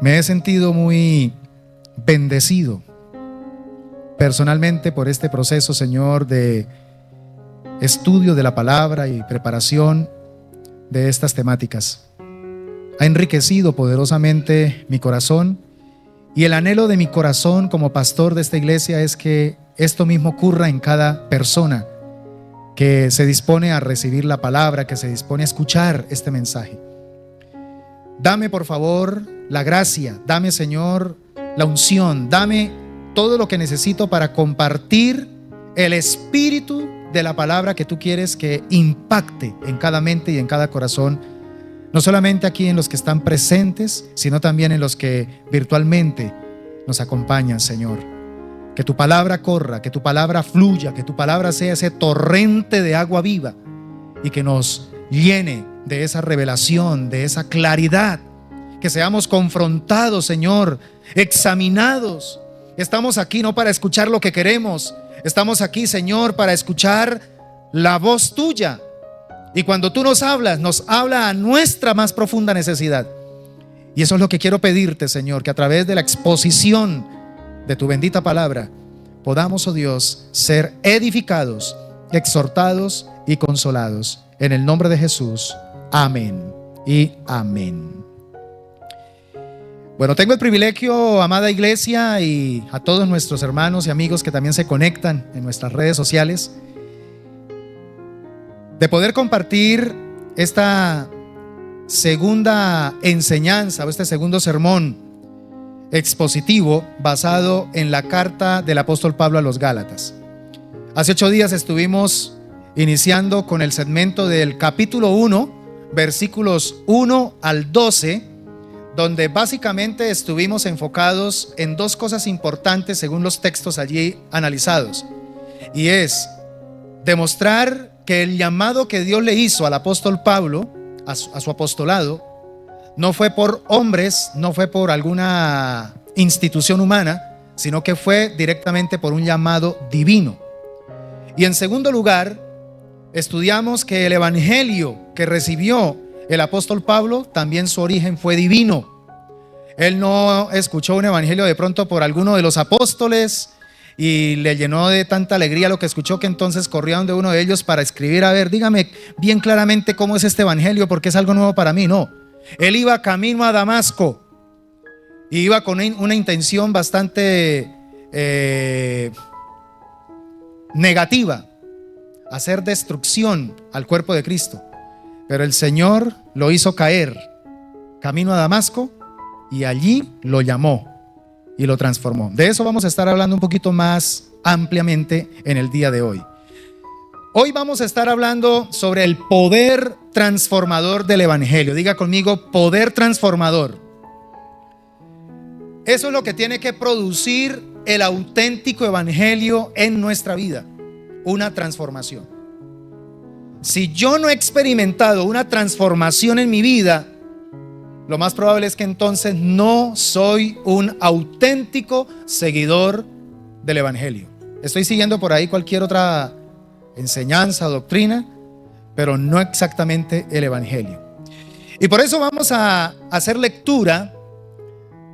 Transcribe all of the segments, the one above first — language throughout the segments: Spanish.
Me he sentido muy bendecido personalmente por este proceso, Señor, de estudio de la palabra y preparación de estas temáticas. Ha enriquecido poderosamente mi corazón, y el anhelo de mi corazón como pastor de esta iglesia es que esto mismo ocurra en cada persona que se dispone a recibir la palabra, que se dispone a escuchar este mensaje. Dame, por favor, la gracia, dame, Señor, la unción, dame todo lo que necesito para compartir el espíritu de la palabra que tú quieres que impacte en cada mente y en cada corazón, no solamente aquí en los que están presentes, sino también en los que virtualmente nos acompañan, Señor. Que tu palabra corra, que tu palabra fluya, que tu palabra sea ese torrente de agua viva y que nos llene de esa revelación, de esa claridad, que seamos confrontados, Señor, examinados. Estamos aquí no para escuchar lo que queremos, estamos aquí, Señor, para escuchar la voz tuya. Y cuando tú nos habla a nuestra más profunda necesidad. Y eso es lo que quiero pedirte, Señor, que a través de la exposición de tu bendita palabra podamos, oh Dios, ser edificados, exhortados y consolados. En el nombre de Jesús, amén y amén. Bueno, tengo el privilegio, amada iglesia, y a todos nuestros hermanos y amigos que también se conectan en nuestras redes sociales, de poder compartir esta segunda enseñanza o este segundo sermón expositivo basado en la carta del apóstol Pablo a los Gálatas. Hace 8 días estuvimos iniciando con el segmento del capítulo 1, versículos 1 al 12, donde básicamente estuvimos enfocados en 2 cosas importantes según los textos allí analizados, y es demostrar que el llamado que Dios le hizo al apóstol Pablo a su apostolado no fue por hombres, no fue por alguna institución humana, sino que fue directamente por un llamado divino. Y en segundo lugar, estudiamos que el evangelio que recibió el apóstol Pablo, también su origen fue divino. Él no escuchó un evangelio de pronto por alguno de los apóstoles y le llenó de tanta alegría lo que escuchó, que entonces corrió a donde uno de ellos para escribir: a ver, dígame bien claramente cómo es este evangelio, porque es algo nuevo para mí. No, él iba camino a Damasco y iba con una intención bastante negativa: hacer destrucción al cuerpo de Cristo. Pero el Señor lo hizo caer camino a Damasco y allí lo llamó y lo transformó. De eso vamos a estar hablando un poquito más ampliamente en el día de hoy. Hoy vamos a estar hablando sobre el poder transformador del evangelio. Diga conmigo: poder transformador. Eso es lo que tiene que producir el auténtico evangelio en nuestra vida, una transformación. Si yo no he experimentado una transformación en mi vida, lo más probable es que entonces no soy un auténtico seguidor del evangelio. Estoy siguiendo por ahí cualquier otra enseñanza o doctrina, pero no exactamente el evangelio. Y por eso vamos a hacer lectura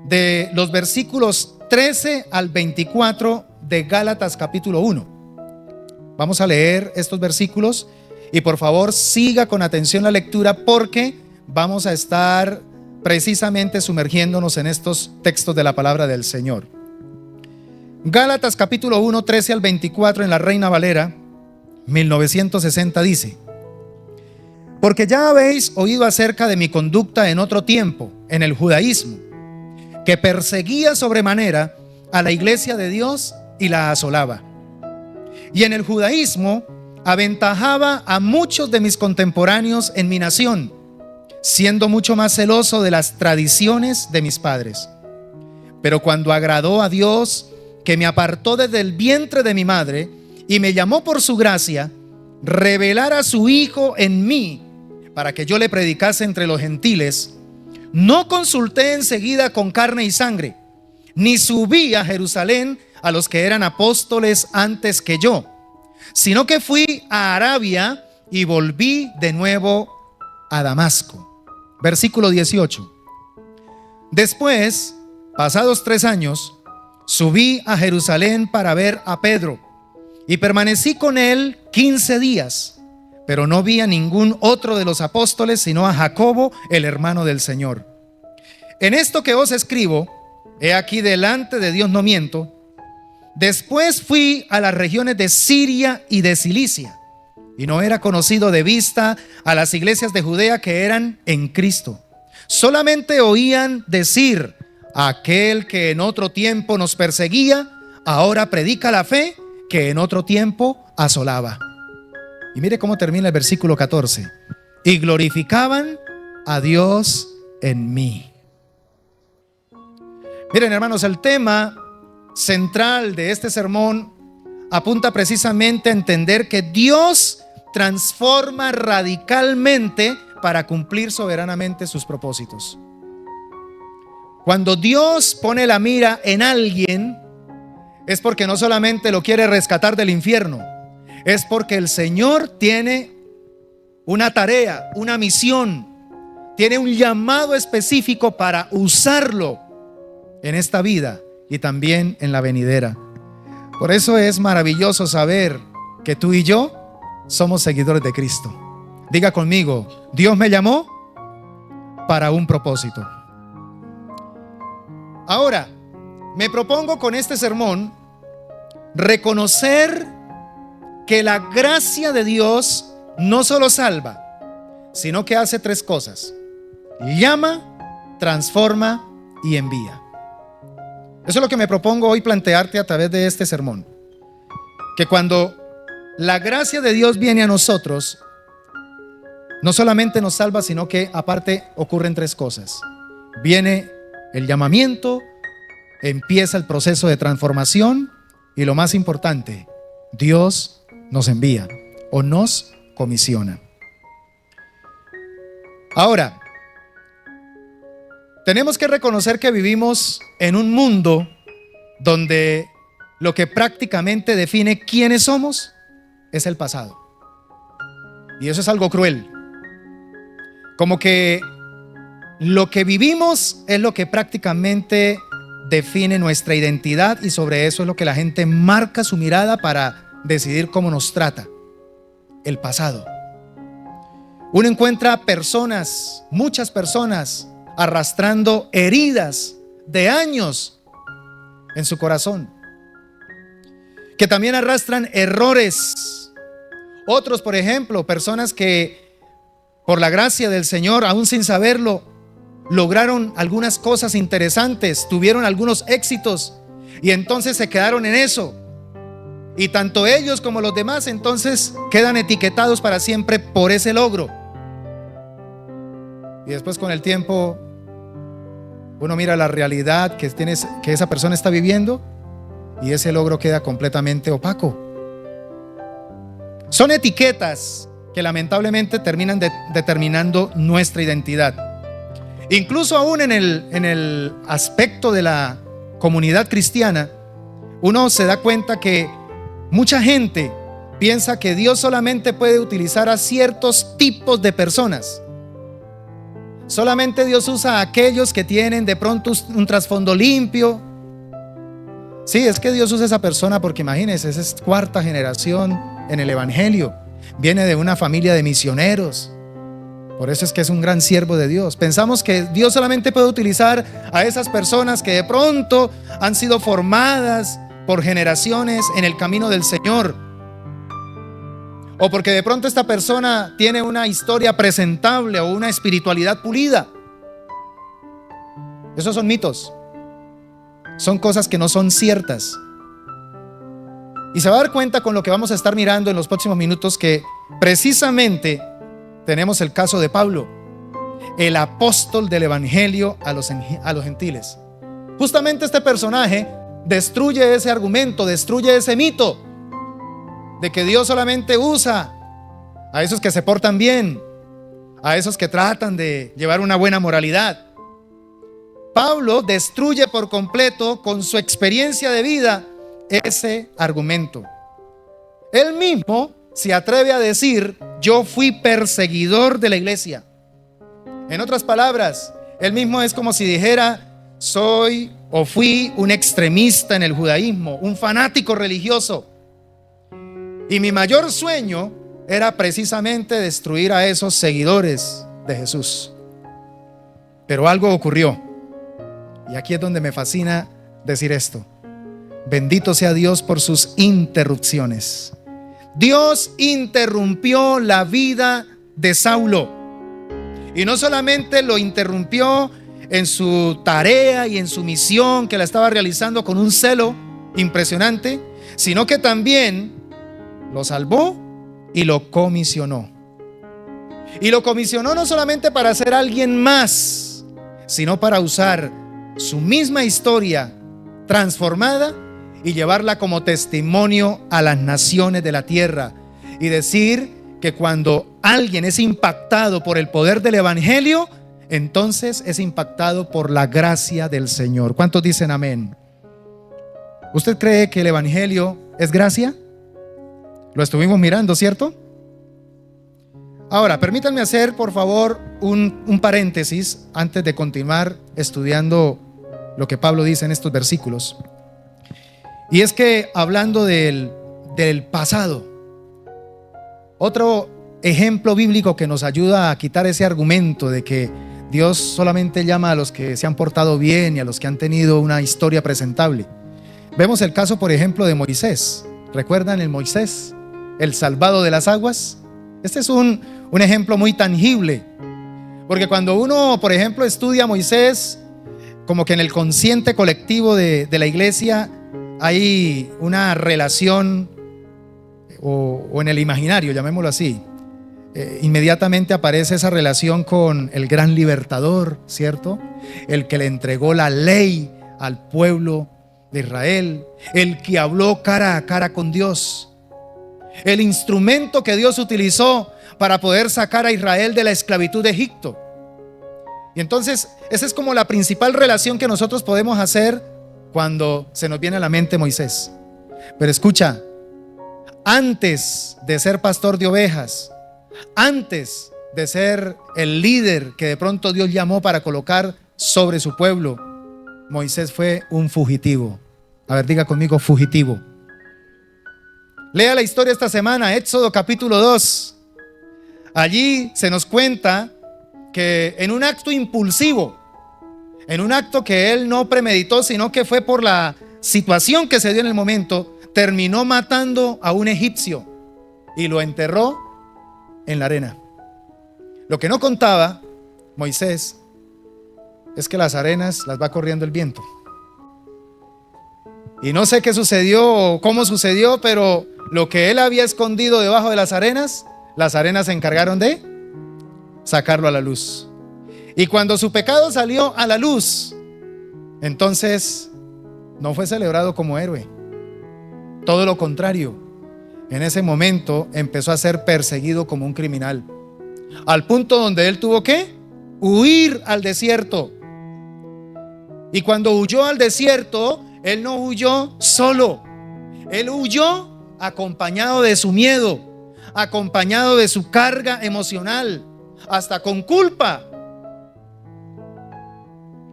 de los versículos 13 al 24 de Gálatas capítulo 1. Vamos a leer estos versículos y por favor siga con atención la lectura, porque vamos a estar precisamente sumergiéndonos en estos textos de la palabra del Señor. Gálatas capítulo 1, 13 al 24 en la Reina Valera 1960 dice: porque ya habéis oído acerca de mi conducta en otro tiempo en el judaísmo, que perseguía sobremanera a la iglesia de Dios y la asolaba. Y en el judaísmo aventajaba a muchos de mis contemporáneos en mi nación, siendo mucho más celoso de las tradiciones de mis padres. Pero cuando agradó a Dios, que me apartó desde el vientre de mi madre y me llamó por su gracia, revelar a su Hijo en mí para que yo le predicase entre los gentiles, no consulté enseguida con carne y sangre, ni subí a Jerusalén a los que eran apóstoles antes que yo, sino que fui a Arabia y volví de nuevo a Damasco. Versículo 18. Después, pasados 3 años, subí a Jerusalén para ver a Pedro y permanecí con él 15 días, pero no vi a ningún otro de los apóstoles sino a Jacobo, el hermano del Señor. En esto que os escribo, he aquí delante de Dios no miento. Después fui a las regiones de Siria y de Cilicia, y no era conocido de vista a las iglesias de Judea que eran en Cristo. Solamente oían decir: aquel que en otro tiempo nos perseguía, ahora predica la fe que en otro tiempo asolaba. Y mire cómo termina el versículo 14. Y glorificaban a Dios en mí. Miren, hermanos, el tema central de este sermón apunta precisamente a entender que Dios transforma radicalmente para cumplir soberanamente sus propósitos. Cuando Dios pone la mira en alguien, es porque no solamente lo quiere rescatar del infierno, es porque el Señor tiene una tarea, una misión, tiene un llamado específico para usarlo en esta vida y también en la venidera. Por eso es maravilloso saber que tú y yo somos seguidores de Cristo. Diga conmigo: Dios me llamó para un propósito. Ahora, me propongo con este sermón reconocer que la gracia de Dios no solo salva, sino que hace 3 cosas: llama, transforma y envía. Eso es lo que me propongo hoy plantearte a través de este sermón. Que cuando la gracia de Dios viene a nosotros, no solamente nos salva, sino que aparte ocurren 3 cosas. Viene el llamamiento, empieza el proceso de transformación y lo más importante, Dios nos envía o nos comisiona. Ahora, tenemos que reconocer que vivimos en un mundo donde lo que prácticamente define quiénes somos es el pasado. Y eso es algo cruel. Como que lo que vivimos es lo que prácticamente define nuestra identidad, y sobre eso es lo que la gente marca su mirada para decidir cómo nos trata. El pasado. Uno encuentra personas, muchas personas, arrastrando heridas de años en su corazón, que también arrastran errores. Otros, por ejemplo, personas que por la gracia del Señor, aún sin saberlo, lograron algunas cosas interesantes, tuvieron algunos éxitos y entonces se quedaron en eso. Y tanto ellos como los demás entonces quedan etiquetados para siempre por ese logro. Y después, con el tiempo, uno mira la realidad que esa persona está viviendo y ese logro queda completamente opaco. Son etiquetas que lamentablemente terminan determinando nuestra identidad. Incluso aún en el aspecto de la comunidad cristiana, uno se da cuenta que mucha gente piensa que Dios solamente puede utilizar a ciertos tipos de personas. Solamente Dios usa a aquellos que tienen de pronto un trasfondo limpio. Sí, es que Dios usa a esa persona porque imagínense, esa es 4ª generación en el evangelio. Viene de una familia de misioneros. Por eso es que es un gran siervo de Dios. Pensamos que Dios solamente puede utilizar a esas personas que de pronto han sido formadas por generaciones en el camino del Señor, o porque de pronto esta persona tiene una historia presentable o una espiritualidad pulida. Esos son mitos. Son cosas que no son ciertas. Y se va a dar cuenta con lo que vamos a estar mirando en los próximos minutos que precisamente tenemos el caso de Pablo, el apóstol del evangelio a los gentiles. Justamente este personaje destruye ese argumento, destruye ese mito de que Dios solamente usa a esos que se portan bien, a esos que tratan de llevar una buena moralidad. Pablo destruye por completo con su experiencia de vida ese argumento. Él mismo se atreve a decir: yo fui perseguidor de la iglesia. En otras palabras, él mismo es como si dijera: soy o fui un extremista en el judaísmo, un fanático religioso. Y mi mayor sueño era precisamente destruir a esos seguidores de Jesús. Pero algo ocurrió. Y aquí es donde me fascina decir esto. Bendito sea Dios por sus interrupciones. Dios interrumpió la vida de Saulo. Y no solamente lo interrumpió en su tarea y en su misión que la estaba realizando con un celo impresionante, sino que también lo salvó y lo comisionó. Y lo comisionó no solamente para ser alguien más, sino para usar su misma historia transformada y llevarla como testimonio a las naciones de la tierra. Y decir que cuando alguien es impactado por el poder del evangelio, entonces es impactado por la gracia del Señor. ¿Cuántos dicen amén? ¿Usted cree que el evangelio es gracia? Lo estuvimos mirando, ¿cierto? Ahora, permítanme hacer, por favor, un paréntesis antes de continuar estudiando lo que Pablo dice en estos versículos. Y es que hablando del pasado, otro ejemplo bíblico que nos ayuda a quitar ese argumento de que Dios solamente llama a los que se han portado bien y a los que han tenido una historia presentable. Vemos el caso, por ejemplo, de Moisés. ¿Recuerdan el Moisés, el salvado de las aguas? Este es un ejemplo muy tangible, porque cuando uno, por ejemplo, estudia a Moisés, como que en el consciente colectivo de la iglesia hay una relación, o en el imaginario, llamémoslo así, inmediatamente aparece esa relación con el gran libertador, ¿cierto? El que le entregó la ley al pueblo de Israel, el que habló cara a cara con Dios, el instrumento que Dios utilizó para poder sacar a Israel de la esclavitud de Egipto. Y entonces esa es como la principal relación que nosotros podemos hacer cuando se nos viene a la mente Moisés. Pero escucha, antes de ser pastor de ovejas, antes de ser el líder que de pronto Dios llamó para colocar sobre su pueblo, Moisés fue un fugitivo. A ver, diga conmigo, fugitivo. Lea la historia esta semana, Éxodo capítulo 2. Allí se nos cuenta que en un acto impulsivo, en un acto que él no premeditó, sino que fue por la situación que se dio en el momento, terminó matando a un egipcio y lo enterró en la arena. Lo que no contaba Moisés es que las arenas las va corriendo el viento. Y no sé qué sucedió o cómo sucedió, pero lo que él había escondido debajo de las arenas se encargaron de sacarlo a la luz. Y cuando su pecado salió a la luz, entonces no fue celebrado como héroe. Todo lo contrario. En ese momento empezó a ser perseguido como un criminal, al punto donde él tuvo que huir al desierto. Y cuando huyó al desierto, él no huyó solo. Él huyó acompañado de su miedo, acompañado de su carga emocional, hasta con culpa.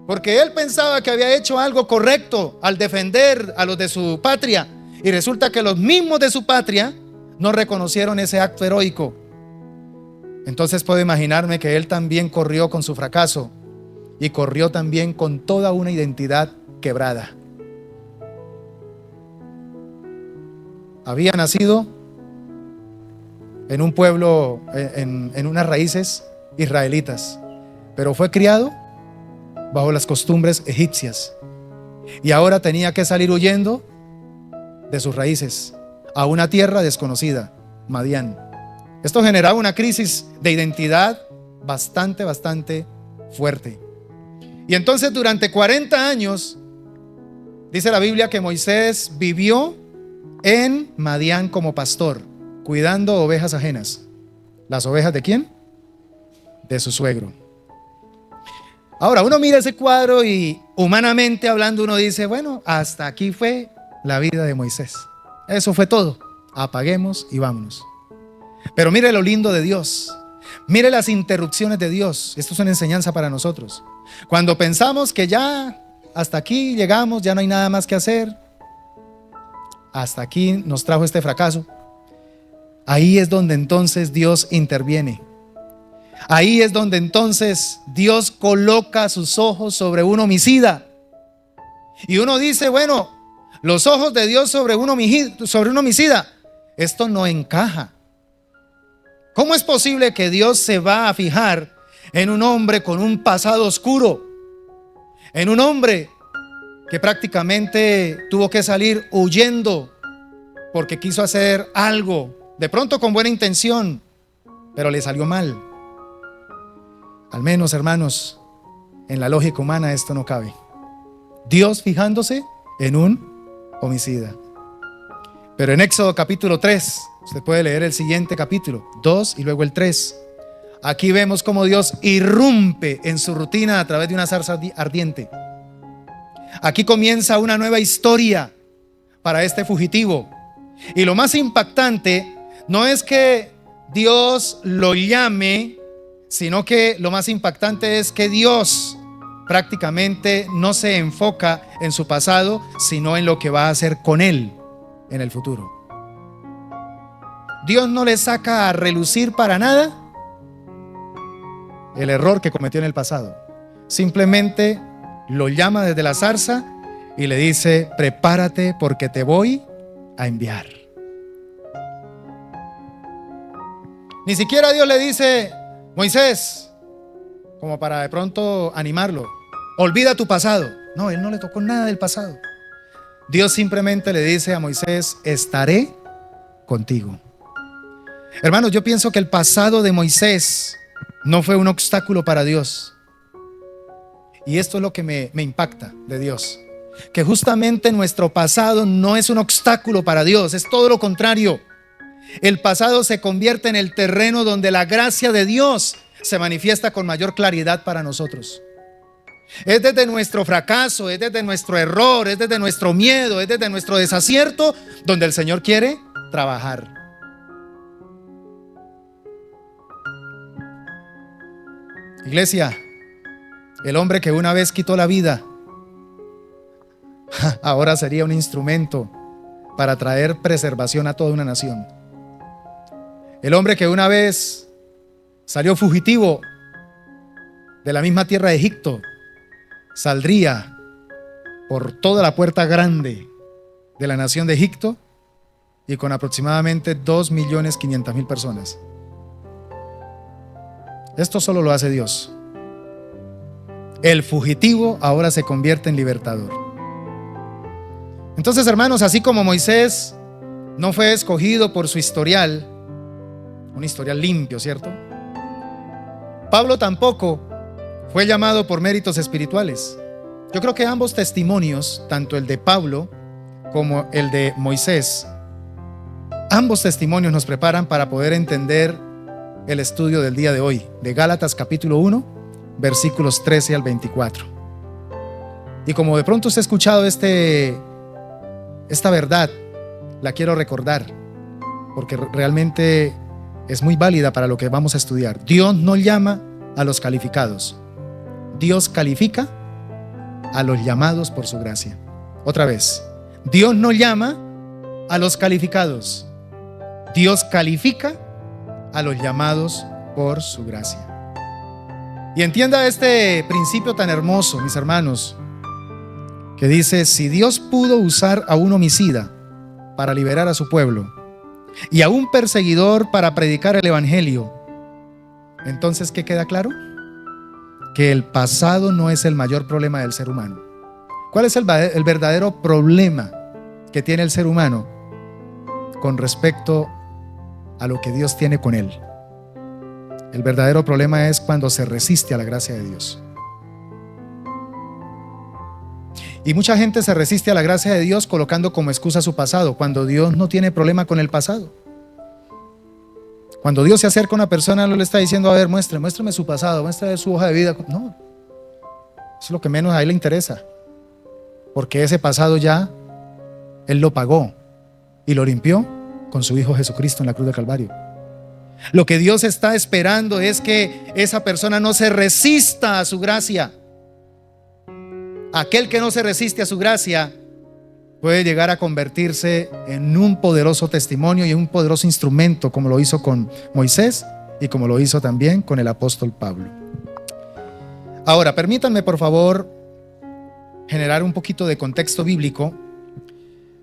Porque él pensaba que había hecho algo correcto al defender a los de su patria. Y resulta que los mismos de su patria no reconocieron ese acto heroico. Entonces puedo imaginarme que él también corrió con su fracaso y corrió también con toda una identidad quebrada. Había nacido en un pueblo, en unas raíces israelitas, pero fue criado bajo las costumbres egipcias y ahora tenía que salir huyendo de sus raíces a una tierra desconocida, Madián. Esto generaba una crisis de identidad bastante fuerte. Y entonces durante 40 años dice la Biblia que Moisés vivió en Madián como pastor, cuidando ovejas ajenas. ¿Las ovejas de quién? De su suegro. Ahora uno mira ese cuadro y humanamente hablando uno dice, bueno, hasta aquí fue la vida de Moisés. Eso fue todo. Apaguemos y vámonos. Pero mire lo lindo de Dios. Mire las interrupciones de Dios. Esto es una enseñanza para nosotros. Cuando pensamos que ya hasta aquí llegamos, ya no hay nada más que hacer. Hasta aquí nos trajo este fracaso. Ahí es donde entonces Dios interviene. Ahí es donde entonces Dios coloca sus ojos sobre un homicida. Y uno dice, bueno, los ojos de Dios sobre un homicida, esto no encaja. ¿Cómo es posible que Dios se va a fijar en un hombre con un pasado oscuro? En un hombre que prácticamente tuvo que salir huyendo porque quiso hacer algo, de pronto con buena intención, pero le salió mal. Al menos, hermanos, en la lógica humana esto no cabe. Dios fijándose en un homicida. Pero en Éxodo capítulo 3, usted puede leer el siguiente capítulo, 2 y luego el 3. Aquí vemos cómo Dios irrumpe en su rutina a través de una zarza ardiente. Aquí comienza una nueva historia para este fugitivo. Y lo más impactante no es que Dios lo llame, sino que lo más impactante es que Dios prácticamente no se enfoca en su pasado, sino en lo que va a hacer con él en el futuro. Dios no le saca a relucir para nada el error que cometió en el pasado. Simplemente lo llama desde la zarza y le dice: prepárate porque te voy a enviar. Ni siquiera Dios le dice: Moisés, como para de pronto animarlo, olvida tu pasado. No, él no le tocó nada del pasado. Dios simplemente le dice a Moisés: estaré contigo. Hermanos, yo pienso que el pasado de Moisés no fue un obstáculo para Dios. Y esto es lo que me impacta de Dios, que justamente nuestro pasado no es un obstáculo para Dios, es todo lo contrario. El pasado se convierte en el terreno donde la gracia de Dios se manifiesta con mayor claridad para nosotros. Es desde nuestro fracaso, es desde nuestro error, es desde nuestro miedo, es desde nuestro desacierto donde el Señor quiere trabajar. Iglesia, el hombre que una vez quitó la vida, ahora sería un instrumento para traer preservación a toda una nación. El hombre que una vez salió fugitivo de la misma tierra de Egipto, saldría por toda la puerta grande de la nación de Egipto y con aproximadamente 2.500.000 personas. Esto solo lo hace Dios. El fugitivo ahora se convierte en libertador. Entonces, hermanos, así como Moisés no fue escogido por su historial, un historial limpio, ¿cierto? Pablo tampoco fue llamado por méritos espirituales. Yo creo que ambos testimonios, tanto el de Pablo como el de Moisés, ambos testimonios nos preparan para poder entender el estudio del día de hoy, de Gálatas capítulo 1, versículos 13 al 24. Y como de pronto usted ha escuchado esta verdad, la quiero recordar, porque realmente es muy válida para lo que vamos a estudiar. Dios no llama a los calificados. Dios califica a los llamados por su gracia. Otra vez, Dios no llama a los calificados. Dios califica a los llamados por su gracia. Y entienda este principio tan hermoso, mis hermanos, que dice: si Dios pudo usar a un homicida para liberar a su pueblo y a un perseguidor para predicar el evangelio, entonces, ¿qué queda claro? Que el pasado no es el mayor problema del ser humano. ¿Cuál es el verdadero problema que tiene el ser humano con respecto a lo que Dios tiene con él? El verdadero problema es cuando se resiste a la gracia de Dios. Y mucha gente se resiste a la gracia de Dios colocando como excusa su pasado, cuando Dios no tiene problema con el pasado. Cuando Dios se acerca a una persona, no le está diciendo: a ver, muéstrame su pasado, muéstrame su hoja de vida. No, eso es lo que menos a él le interesa, porque ese pasado ya él lo pagó y lo limpió con su Hijo Jesucristo en la cruz del Calvario. Lo que Dios está esperando es que esa persona no se resista a su gracia. aquel que no se resiste a su gracia puede llegar a convertirse en un poderoso testimonio y un poderoso instrumento, como lo hizo con Moisés y como lo hizo también con el apóstol Pablo. Ahora, permítanme por favor generar un poquito de contexto bíblico.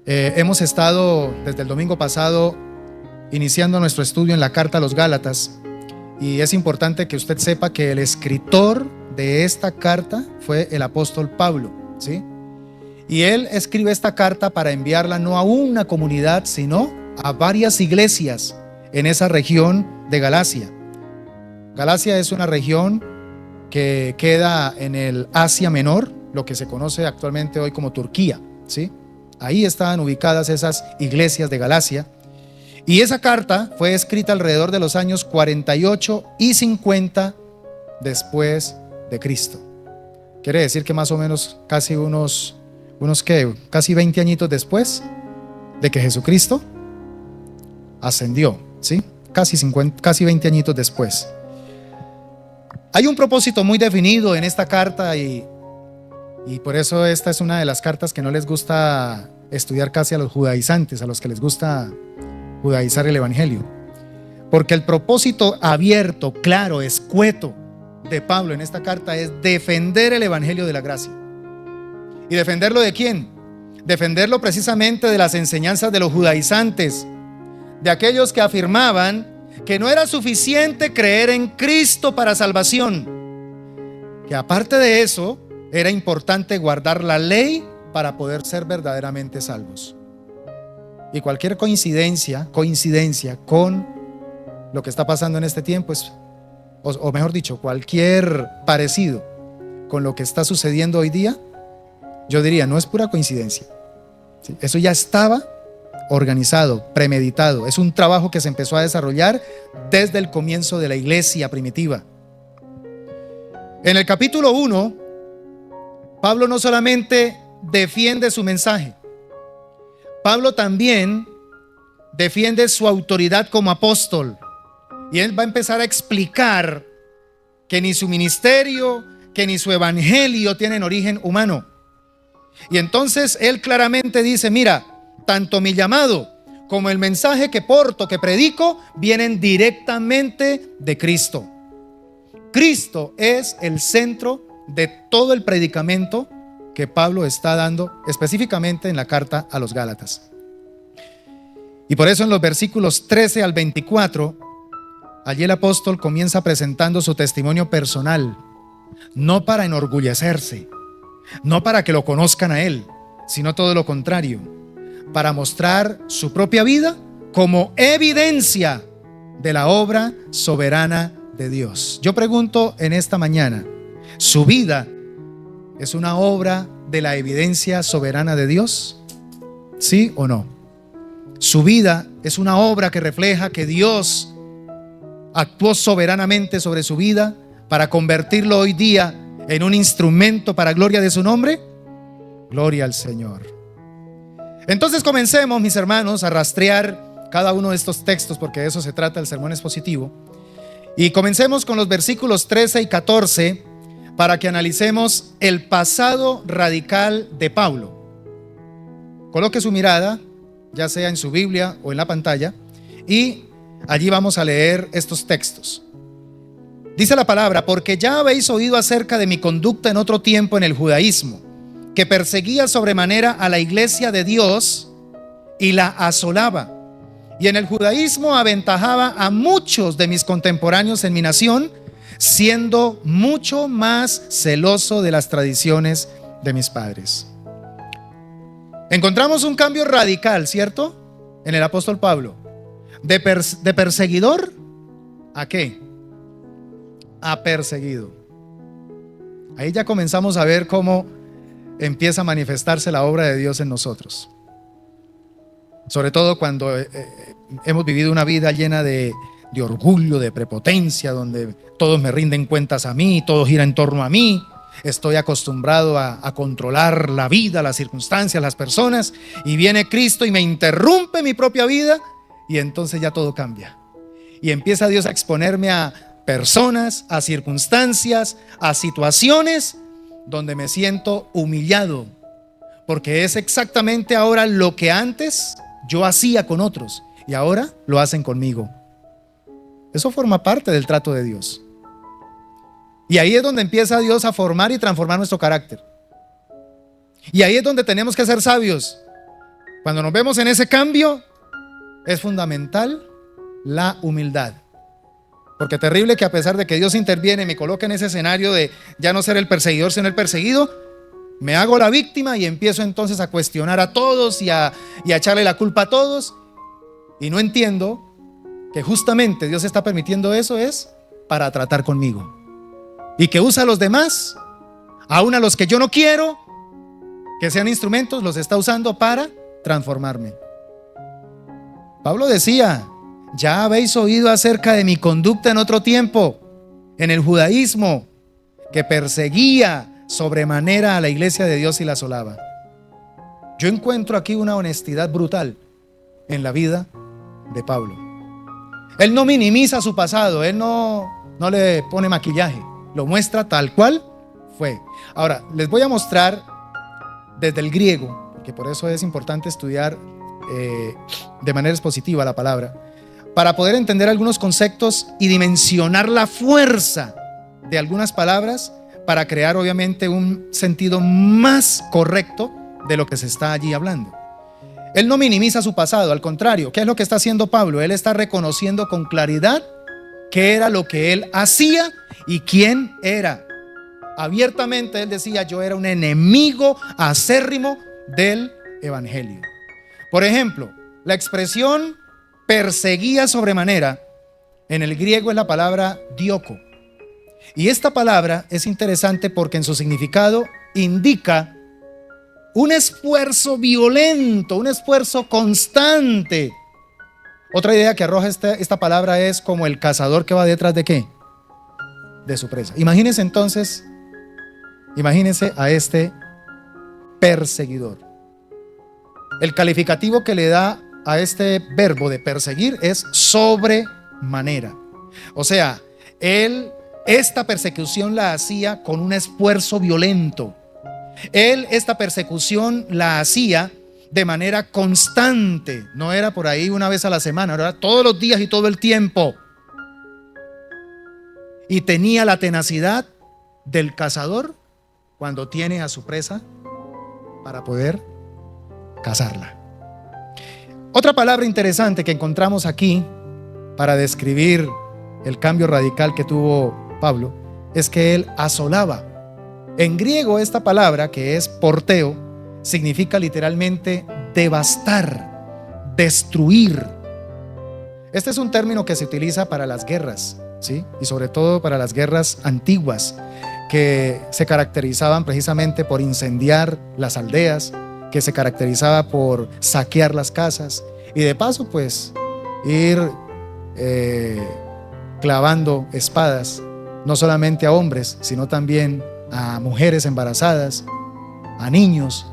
Hemos estado desde el domingo pasado iniciando nuestro estudio en la carta a los Gálatas, y es importante que usted sepa que el escritor de esta carta fue el apóstol Pablo, ¿sí? Y él escribe esta carta para enviarla no a una comunidad, sino a varias iglesias en esa región de Galacia. Galacia es una región que queda en el Asia Menor, lo que se conoce actualmente hoy como Turquía, ¿sí? Ahí estaban ubicadas esas iglesias de Galacia. Y esa carta fue escrita alrededor de los años 48 y 50 después de Cristo. Quiere decir que más o menos casi casi 20 añitos después de que Jesucristo ascendió, ¿sí? Casi 20 añitos después. Hay un propósito muy definido en esta carta y por eso esta es una de las cartas que no les gusta estudiar casi a los judaizantes, a los que les gusta judaizar el evangelio. Porque el propósito abierto, claro, escueto de Pablo en esta carta es defender el evangelio de la gracia. ¿Y defenderlo de quién? Defenderlo precisamente de las enseñanzas de los judaizantes, de aquellos que afirmaban que no era suficiente creer en Cristo para salvación, que aparte de eso era importante guardar la ley para poder ser verdaderamente salvos. Y cualquier coincidencia con lo que está pasando en este tiempo o mejor dicho, cualquier parecido con lo que está sucediendo hoy día, yo diría, no es pura coincidencia. ¿Sí? Eso ya estaba organizado, premeditado. Es un trabajo que se empezó a desarrollar desde el comienzo de la iglesia primitiva. En el capítulo 1, Pablo no solamente defiende su mensaje, Pablo también defiende su autoridad como apóstol. Y él va a empezar a explicar que ni su ministerio, que ni su evangelio tienen origen humano. Y entonces él claramente dice, mira, tanto mi llamado como el mensaje que porto, que predico, vienen directamente de Cristo. Cristo es el centro de todo el predicamento que Pablo está dando específicamente en la carta a los Gálatas. Y por eso en los versículos 13 al 24, allí el apóstol comienza presentando su testimonio personal, no para enorgullecerse, no para que lo conozcan a él, sino todo lo contrario, para mostrar su propia vida como evidencia de la obra soberana de Dios. Yo pregunto en esta mañana, ¿su vida es una obra de la evidencia soberana de Dios? ¿Sí o no? ¿Su vida es una obra que refleja que Dios actuó soberanamente sobre su vida para convertirlo hoy día en un instrumento para gloria de su nombre? Gloria al Señor. Entonces comencemos, mis hermanos, a rastrear cada uno de estos textos, porque de eso se trata el sermón expositivo. Y comencemos con los versículos 13 y 14 para que analicemos el pasado radical de Pablo. Coloque su mirada, ya sea en su Biblia o en la pantalla, y allí vamos a leer estos textos. Dice la palabra: porque ya habéis oído acerca de mi conducta en otro tiempo en el judaísmo, que perseguía sobremanera a la iglesia de Dios y la asolaba. Y en el judaísmo aventajaba a muchos de mis contemporáneos en mi nación, siendo mucho más celoso de las tradiciones de mis padres. Encontramos un cambio radical, ¿cierto? En el apóstol Pablo. De perseguidor, ¿a qué? A perseguido. Ahí ya comenzamos a ver cómo empieza a manifestarse la obra de Dios en nosotros. Sobre todo cuando hemos vivido una vida llena de orgullo, de prepotencia, donde todos me rinden cuentas a mí, todo gira en torno a mí. Estoy acostumbrado a controlar la vida, las circunstancias, las personas, y viene Cristo y me interrumpe mi propia vida, y entonces ya todo cambia. Y empieza Dios a exponerme a personas, a circunstancias, a situaciones donde me siento humillado, porque es exactamente ahora lo que antes yo hacía con otros y ahora lo hacen conmigo. Eso forma parte del trato de Dios. Y ahí es donde empieza Dios a formar y transformar nuestro carácter. Y ahí es donde tenemos que ser sabios. Cuando nos vemos en ese cambio, es fundamental la humildad. Porque terrible que a pesar de que Dios interviene y me coloca en ese escenario de ya no ser el perseguidor sino el perseguido, me hago la víctima y empiezo entonces a cuestionar a todos y a echarle la culpa a todos. Y no entiendo que justamente Dios está permitiendo eso es para tratar conmigo. Y que usa a los demás, aún a los que yo no quiero que sean instrumentos, los está usando para transformarme. Pablo decía: ya habéis oído acerca de mi conducta en otro tiempo, en el judaísmo, que perseguía sobremanera a la iglesia de Dios y la asolaba. Yo encuentro aquí una honestidad brutal en la vida de Pablo. Él no minimiza su pasado, él no le pone maquillaje, lo muestra tal cual fue. Ahora, les voy a mostrar desde el griego, porque por eso es importante estudiar de manera expositiva la palabra, para poder entender algunos conceptos y dimensionar la fuerza de algunas palabras para crear obviamente un sentido más correcto de lo que se está allí hablando. Él no minimiza su pasado, al contrario, ¿qué es lo que está haciendo Pablo? Él está reconociendo con claridad qué era lo que él hacía y quién era. Abiertamente él decía: yo era un enemigo acérrimo del evangelio. Por ejemplo, la expresión perseguía sobremanera en el griego es la palabra dioko. Y esta palabra es interesante porque en su significado indica un esfuerzo violento, un esfuerzo constante. Otra idea que arroja esta palabra es como el cazador que va detrás de ¿qué? De su presa. Imagínense entonces, imagínense a este perseguidor. El calificativo que le da a este verbo de perseguir es sobremanera. O sea, él esta persecución la hacía con un esfuerzo violento. Él esta persecución la hacía de manera constante. No era por ahí una vez a la semana, era todos los días y todo el tiempo. Y tenía la tenacidad del cazador cuando tiene a su presa para poder cazarla. Otra palabra interesante que encontramos aquí para describir el cambio radical que tuvo Pablo es que él asolaba. En griego esta palabra, que es porteo, significa literalmente devastar, destruir. Este es un término que se utiliza para las guerras, ¿sí? Y sobre todo para las guerras antiguas, que se caracterizaban precisamente por incendiar las aldeas, que se caracterizaba por saquear las casas y de paso pues ir clavando espadas no solamente a hombres, sino también a mujeres embarazadas, a niños.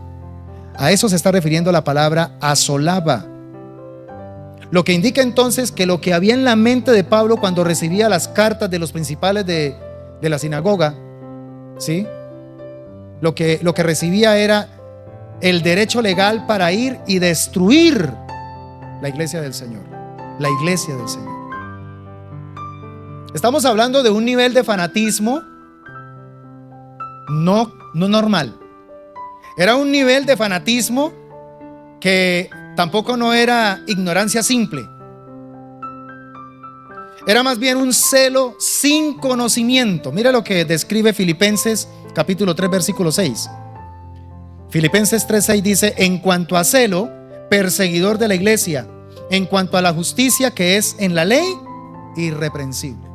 A eso se está refiriendo la palabra asolaba. Lo que indica entonces que lo que había en la mente de Pablo cuando recibía las cartas de los principales de la sinagoga, ¿sí? Lo que recibía era el derecho legal para ir y destruir la iglesia del Señor. La iglesia del Señor. Estamos hablando de un nivel de fanatismo no normal. Era un nivel de fanatismo que tampoco no era ignorancia simple. Era más bien un celo sin conocimiento. Mira lo que describe Filipenses capítulo 3 versículo 6. Filipenses 3:6 dice: en cuanto a celo, perseguidor de la iglesia, en cuanto a la justicia que es en la ley, irreprensible.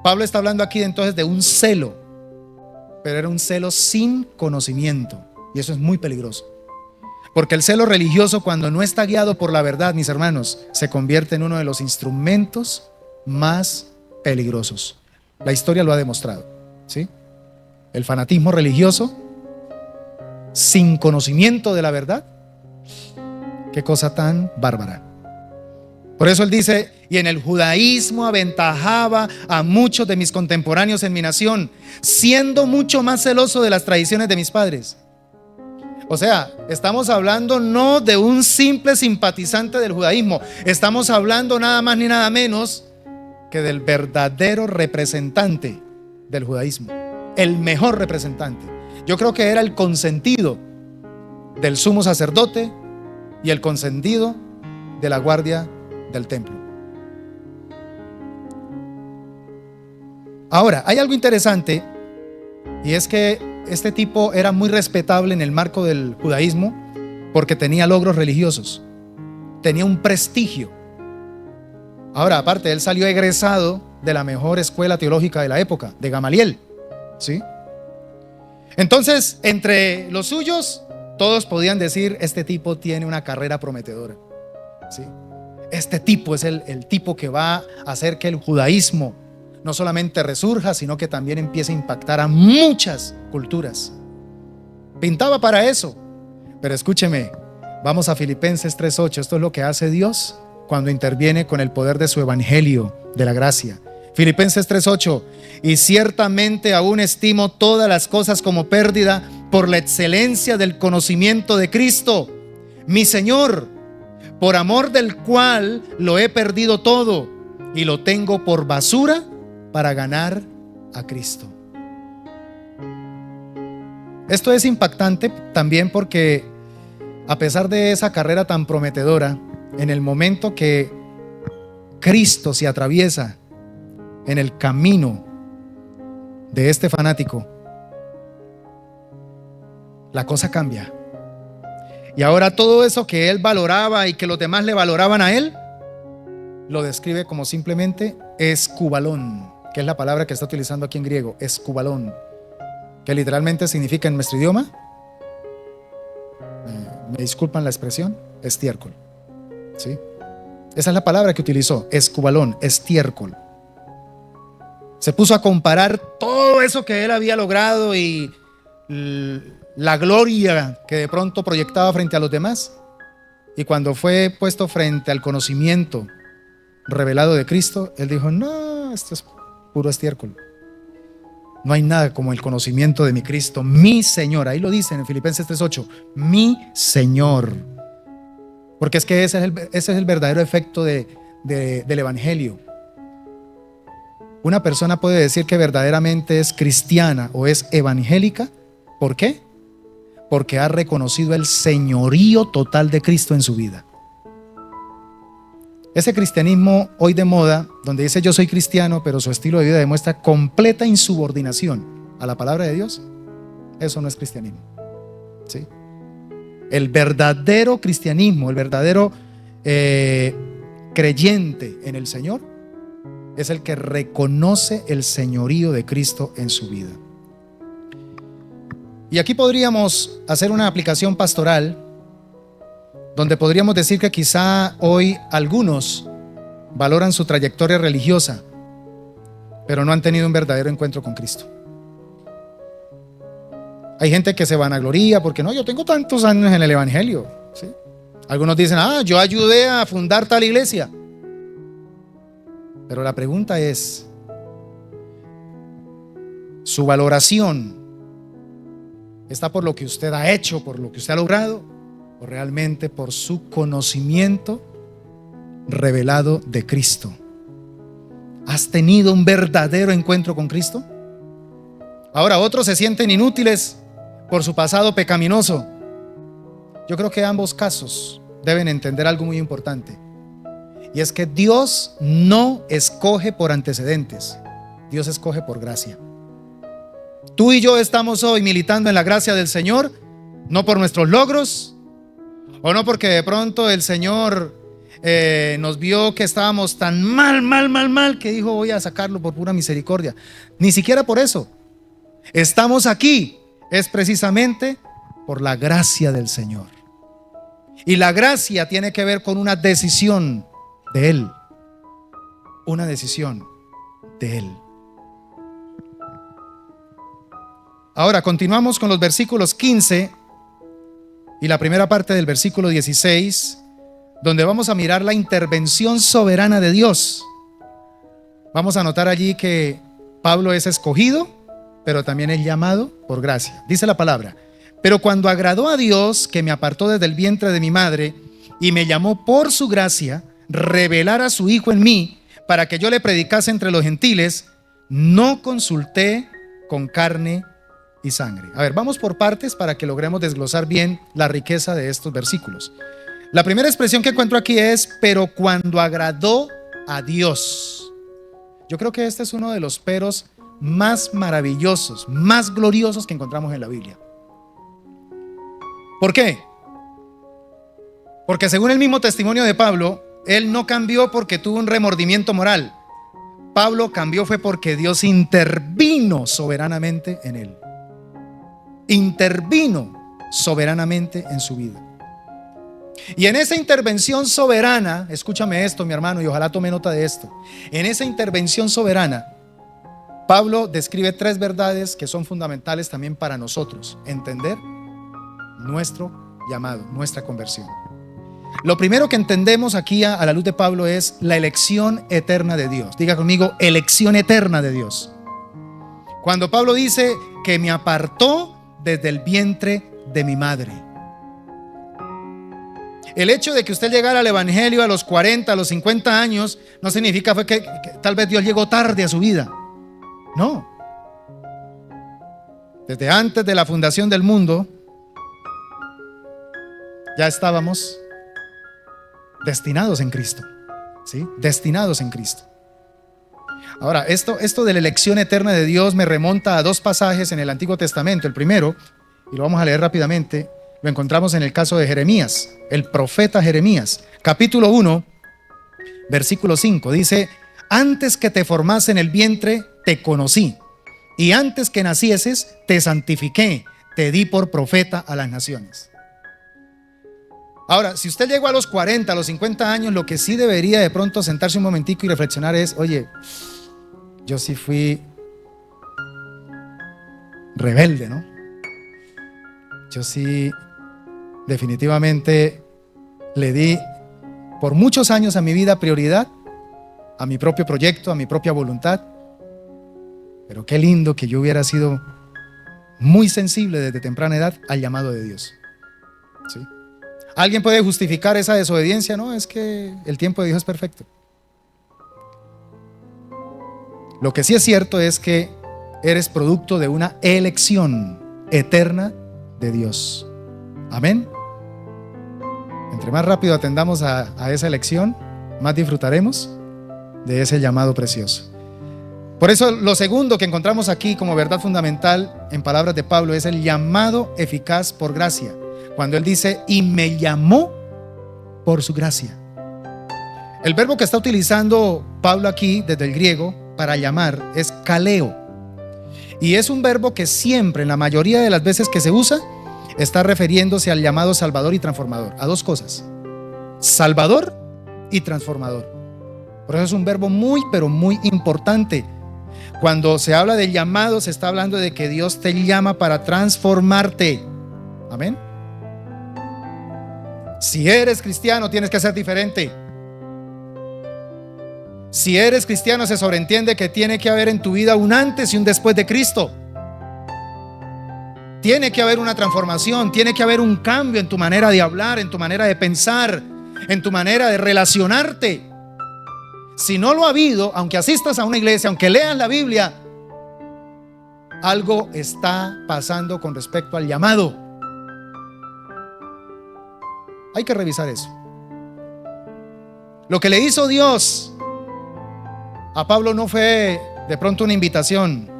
Pablo está hablando aquí entonces de un celo, pero era un celo sin conocimiento, y eso es muy peligroso, porque el celo religioso, cuando no está guiado por la verdad, mis hermanos, se convierte en uno de los instrumentos más peligrosos. La historia lo ha demostrado, ¿sí? El fanatismo religioso sin conocimiento de la verdad, qué cosa tan bárbara. Por eso él dice: y en el judaísmo aventajaba a muchos de mis contemporáneos en mi nación, siendo mucho más celoso de las tradiciones de mis padres. O sea, estamos hablando no de un simple simpatizante del judaísmo, estamos hablando nada más ni nada menos que del verdadero representante del judaísmo, el mejor representante. Yo creo que era el consentido del sumo sacerdote y el consentido de la guardia del templo. Ahora, hay algo interesante, y es que este tipo era muy respetable en el marco del judaísmo porque tenía logros religiosos, tenía un prestigio. Ahora, aparte, él salió egresado de la mejor escuela teológica de la época, de Gamaliel, ¿sí? Entonces, entre los suyos, todos podían decir: este tipo tiene una carrera prometedora, ¿sí? Este tipo es el tipo que va a hacer que el judaísmo no solamente resurja, sino que también empiece a impactar a muchas culturas. Pintaba para eso. Pero escúcheme, vamos a Filipenses 3:8. Esto es lo que hace Dios cuando interviene con el poder de su evangelio, de la gracia. Filipenses 3:8: y ciertamente aún estimo todas las cosas como pérdida por la excelencia del conocimiento de Cristo, mi Señor, por amor del cual lo he perdido todo y lo tengo por basura para ganar a Cristo. Esto es impactante también porque, a pesar de esa carrera tan prometedora, en el momento que Cristo se atraviesa en el camino de este fanático, la cosa cambia. Y ahora todo eso que él valoraba y que los demás le valoraban a él, lo describe como simplemente escubalón, que es la palabra que está utilizando aquí en griego, escubalón, que literalmente significa en nuestro idioma, me disculpan la expresión, estiércol, ¿sí? Esa es la palabra que utilizó, escubalón, estiércol. Se puso a comparar todo eso que él había logrado y la gloria que de pronto proyectaba frente a los demás, y cuando fue puesto frente al conocimiento revelado de Cristo, él dijo: no, esto es puro estiércol. No hay nada como el conocimiento de mi Cristo, mi Señor. Ahí lo dice en Filipenses 3:8, mi Señor. Porque es que ese es el verdadero efecto del evangelio. Una persona puede decir que verdaderamente es cristiana o es evangélica. ¿Por qué? Porque ha reconocido el señorío total de Cristo en su vida. Ese cristianismo hoy de moda, donde dice yo soy cristiano, pero su estilo de vida demuestra completa insubordinación a la palabra de Dios, eso no es cristianismo, ¿sí? El verdadero cristianismo, el verdadero creyente en el Señor, es el que reconoce el señorío de Cristo en su vida. Y aquí podríamos hacer una aplicación pastoral, donde podríamos decir que quizá hoy algunos valoran su trayectoria religiosa, pero no han tenido un verdadero encuentro con Cristo. Hay gente que se vanagloria porque no, yo tengo tantos años en el evangelio, ¿sí? Algunos dicen: yo ayudé a fundar tal iglesia. Pero la pregunta es, ¿su valoración está por lo que usted ha hecho, por lo que usted ha logrado, o realmente por su conocimiento revelado de Cristo? ¿Has tenido un verdadero encuentro con Cristo? Ahora, otros se sienten inútiles por su pasado pecaminoso. Yo creo que ambos casos deben entender algo muy importante, y es que Dios no escoge por antecedentes, Dios escoge por gracia. Tú y yo estamos hoy militando en la gracia del Señor, no por nuestros logros, o no porque de pronto el Señor nos vio que estábamos tan mal, que dijo voy a sacarlo por pura misericordia. Ni siquiera por eso. Estamos aquí, es precisamente por la gracia del Señor. Y la gracia tiene que ver con una decisión de Él. Una decisión de Él. Ahora continuamos con los versículos 15 y la primera parte del versículo 16, donde vamos a mirar la intervención soberana de Dios. Vamos a notar allí que Pablo es escogido, pero también es llamado por gracia. Dice la palabra: pero cuando agradó a Dios, que me apartó desde el vientre de mi madre y me llamó por su gracia, revelar a su Hijo en mí, para que yo le predicase entre los gentiles, no consulté con carne y sangre. A ver, vamos por partes para que logremos desglosar bien la riqueza de estos versículos. La primera expresión que encuentro aquí es: pero cuando agradó a Dios. Yo creo que este es uno de los peros más maravillosos, más gloriosos que encontramos en la Biblia. ¿Por qué? Porque según el mismo testimonio de Pablo, él no cambió porque tuvo un remordimiento moral. Pablo cambió fue porque Dios intervino soberanamente en él. Intervino soberanamente en su vida. Y en esa intervención soberana, escúchame esto, mi hermano, y ojalá tome nota de esto. En esa intervención soberana, Pablo describe 3 verdades que son fundamentales también para nosotros entender nuestro llamado, nuestra conversión. Lo primero que entendemos aquí a la luz de Pablo es la elección eterna de Dios. Diga conmigo: elección eterna de Dios. Cuando Pablo dice que me apartó desde el vientre de mi madre. El hecho de que usted llegara al evangelio a los 40, a los 50 años, no significa fue que tal vez Dios llegó tarde a su vida. No. Desde antes de la fundación del mundo, ya estábamos destinados en Cristo. ¿Sí? Destinados en Cristo. Ahora, esto de la elección eterna de Dios me remonta a 2 pasajes en el Antiguo Testamento. El primero, y lo vamos a leer rápidamente, lo encontramos en el caso de Jeremías, el profeta Jeremías, capítulo 1, versículo 5, dice: antes que te formase en el vientre, te conocí, y antes que nacieses, te santifiqué, te di por profeta a las naciones. Ahora, si usted llegó a los 40, a los 50 años, lo que sí debería de pronto sentarse un momentico y reflexionar es: oye, yo sí fui rebelde, ¿no? Yo sí definitivamente le di por muchos años a mi vida prioridad a mi propio proyecto, a mi propia voluntad. Pero qué lindo que yo hubiera sido muy sensible desde temprana edad al llamado de Dios. ¿Sí? ¿Alguien puede justificar esa desobediencia? No, es que el tiempo de Dios es perfecto. Lo que sí es cierto es que eres producto de una elección eterna de Dios. Amén. Entre más rápido atendamos a esa elección, más disfrutaremos de ese llamado precioso. Por eso lo segundo que encontramos aquí como verdad fundamental en palabras de Pablo es el llamado eficaz por gracia. Cuando él dice: y me llamó por su gracia. El verbo que está utilizando Pablo aquí desde el griego para llamar es kaleo. Y es un verbo que siempre, en la mayoría de las veces que se usa, está refiriéndose al llamado salvador y transformador, a 2 cosas: salvador y transformador. Por eso es un verbo muy, pero muy importante. Cuando se habla del llamado, se está hablando de que Dios te llama para transformarte. Amén. Si eres cristiano, tienes que ser diferente. Si eres cristiano, se sobreentiende que tiene que haber en tu vida un antes y un después de Cristo. Tiene que haber una transformación, tiene que haber un cambio en tu manera de hablar, en tu manera de pensar, en tu manera de relacionarte. Si no lo ha habido, aunque asistas a una iglesia, aunque leas la Biblia, algo está pasando con respecto al llamado. Hay que revisar eso. Lo que le hizo Dios a Pablo no fue de pronto una invitación.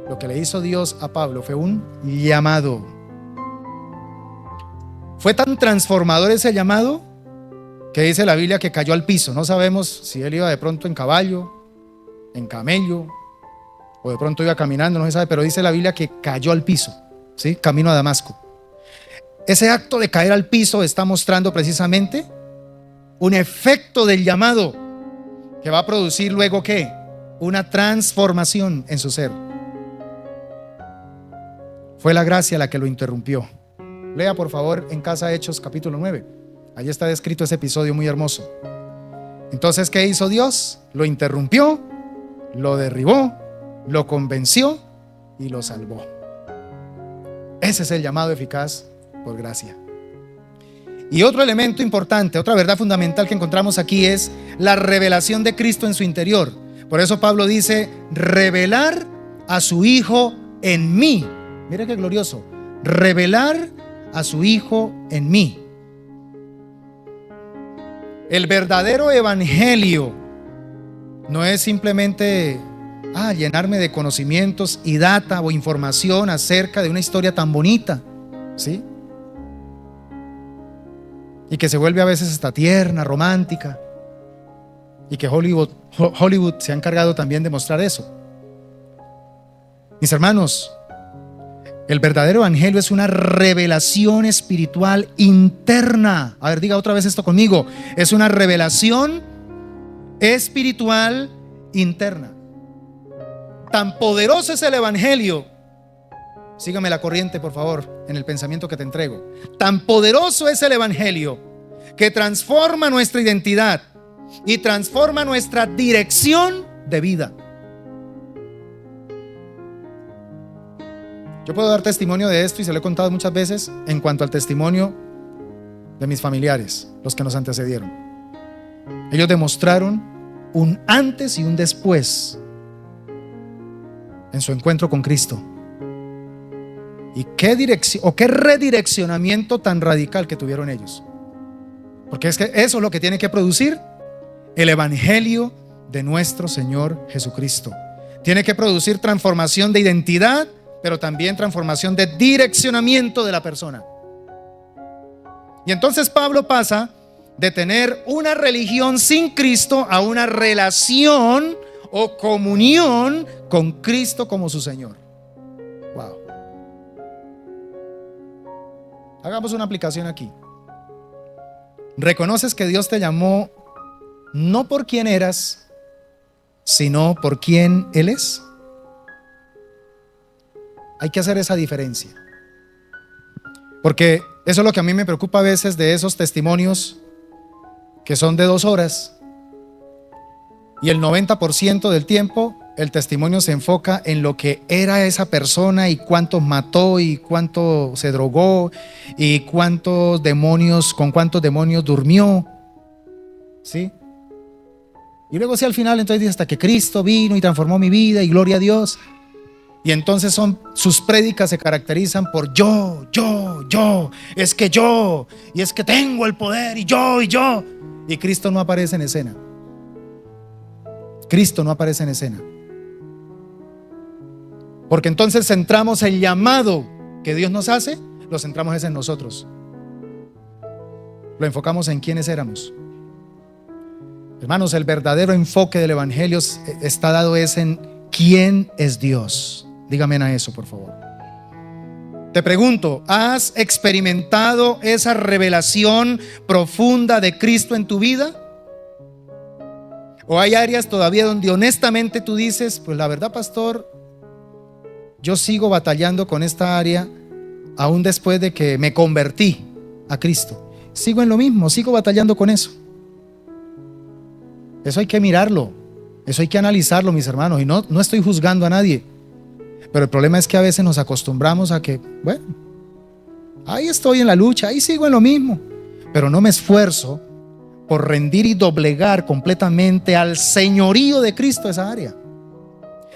Lo que le hizo Dios a Pablo fue un llamado. Fue tan transformador ese llamado que dice la Biblia que cayó al piso. No sabemos si él iba de pronto en caballo, en camello, o de pronto iba caminando, no se sabe, pero dice la Biblia que cayó al piso, ¿sí? Camino a Damasco. Ese acto de caer al piso está mostrando precisamente un efecto del llamado que va a producir luego ¿qué? Una transformación en su ser. Fue la gracia la que lo interrumpió. Lea por favor en casa Hechos capítulo 9. Ahí está descrito ese episodio muy hermoso. Entonces, ¿qué hizo Dios? Lo interrumpió, lo derribó, lo convenció y lo salvó. Ese es el llamado eficaz por gracia. Y otro elemento importante, otra verdad fundamental que encontramos aquí es la revelación de Cristo en su interior. Por eso Pablo dice, revelar a su Hijo en mí. Mira qué glorioso. Revelar a su Hijo en mí. El verdadero evangelio no es simplemente llenarme de conocimientos y data o información acerca de una historia tan bonita, ¿sí? Y que se vuelve a veces hasta tierna, romántica, y que Hollywood se ha encargado también de mostrar eso. Mis hermanos, el verdadero evangelio es una revelación espiritual interna. A ver, diga otra vez esto conmigo. Es una revelación espiritual interna. Tan poderoso es el evangelio. Sígame la corriente, por favor, en el pensamiento que te entrego. Tan poderoso es el evangelio que transforma nuestra identidad y transforma nuestra dirección de vida. Yo puedo dar testimonio de esto y se lo he contado muchas veces en cuanto al testimonio de mis familiares, los que nos antecedieron. Ellos demostraron un antes y un después en su encuentro con Cristo. Y qué dirección o qué redireccionamiento tan radical que tuvieron ellos. Porque es que eso es lo que tiene que producir el evangelio de nuestro Señor Jesucristo. Tiene que producir transformación de identidad, pero también transformación de direccionamiento de la persona. Y entonces Pablo pasa de tener una religión sin Cristo a una relación o comunión con Cristo como su Señor. Wow. Hagamos una aplicación aquí. ¿Reconoces que Dios te llamó no por quién eras, sino por quién Él es? Hay que hacer esa diferencia. Porque eso es lo que a mí me preocupa a veces de esos testimonios que son de 2 horas. Y el 90% del tiempo el testimonio se enfoca en lo que era esa persona y cuántos mató y cuánto se drogó y con cuántos demonios durmió. ¿Sí? Y luego al final entonces dice hasta que Cristo vino y transformó mi vida y gloria a Dios. Y entonces sus prédicas se caracterizan por yo, es que yo, y es que tengo el poder y yo. Y Cristo no aparece en escena. Cristo no aparece en escena. Porque entonces centramos el llamado que Dios nos hace, lo centramos en nosotros. Lo enfocamos en quiénes éramos. Hermanos, el verdadero enfoque del evangelio está dado en quién es Dios. Dígame a eso, por favor. Te pregunto, ¿has experimentado esa revelación profunda de Cristo en tu vida? ¿O hay áreas todavía donde honestamente tú dices, pues la verdad, pastor, yo sigo batallando con esta área aún después de que me convertí a Cristo? Sigo en lo mismo, sigo batallando con eso. Eso hay que mirarlo, eso hay que analizarlo, mis hermanos, y no estoy juzgando a nadie. Pero el problema es que a veces nos acostumbramos a que, bueno, ahí estoy en la lucha, ahí sigo en lo mismo, pero no me esfuerzo por rendir y doblegar completamente al señorío de Cristo esa área.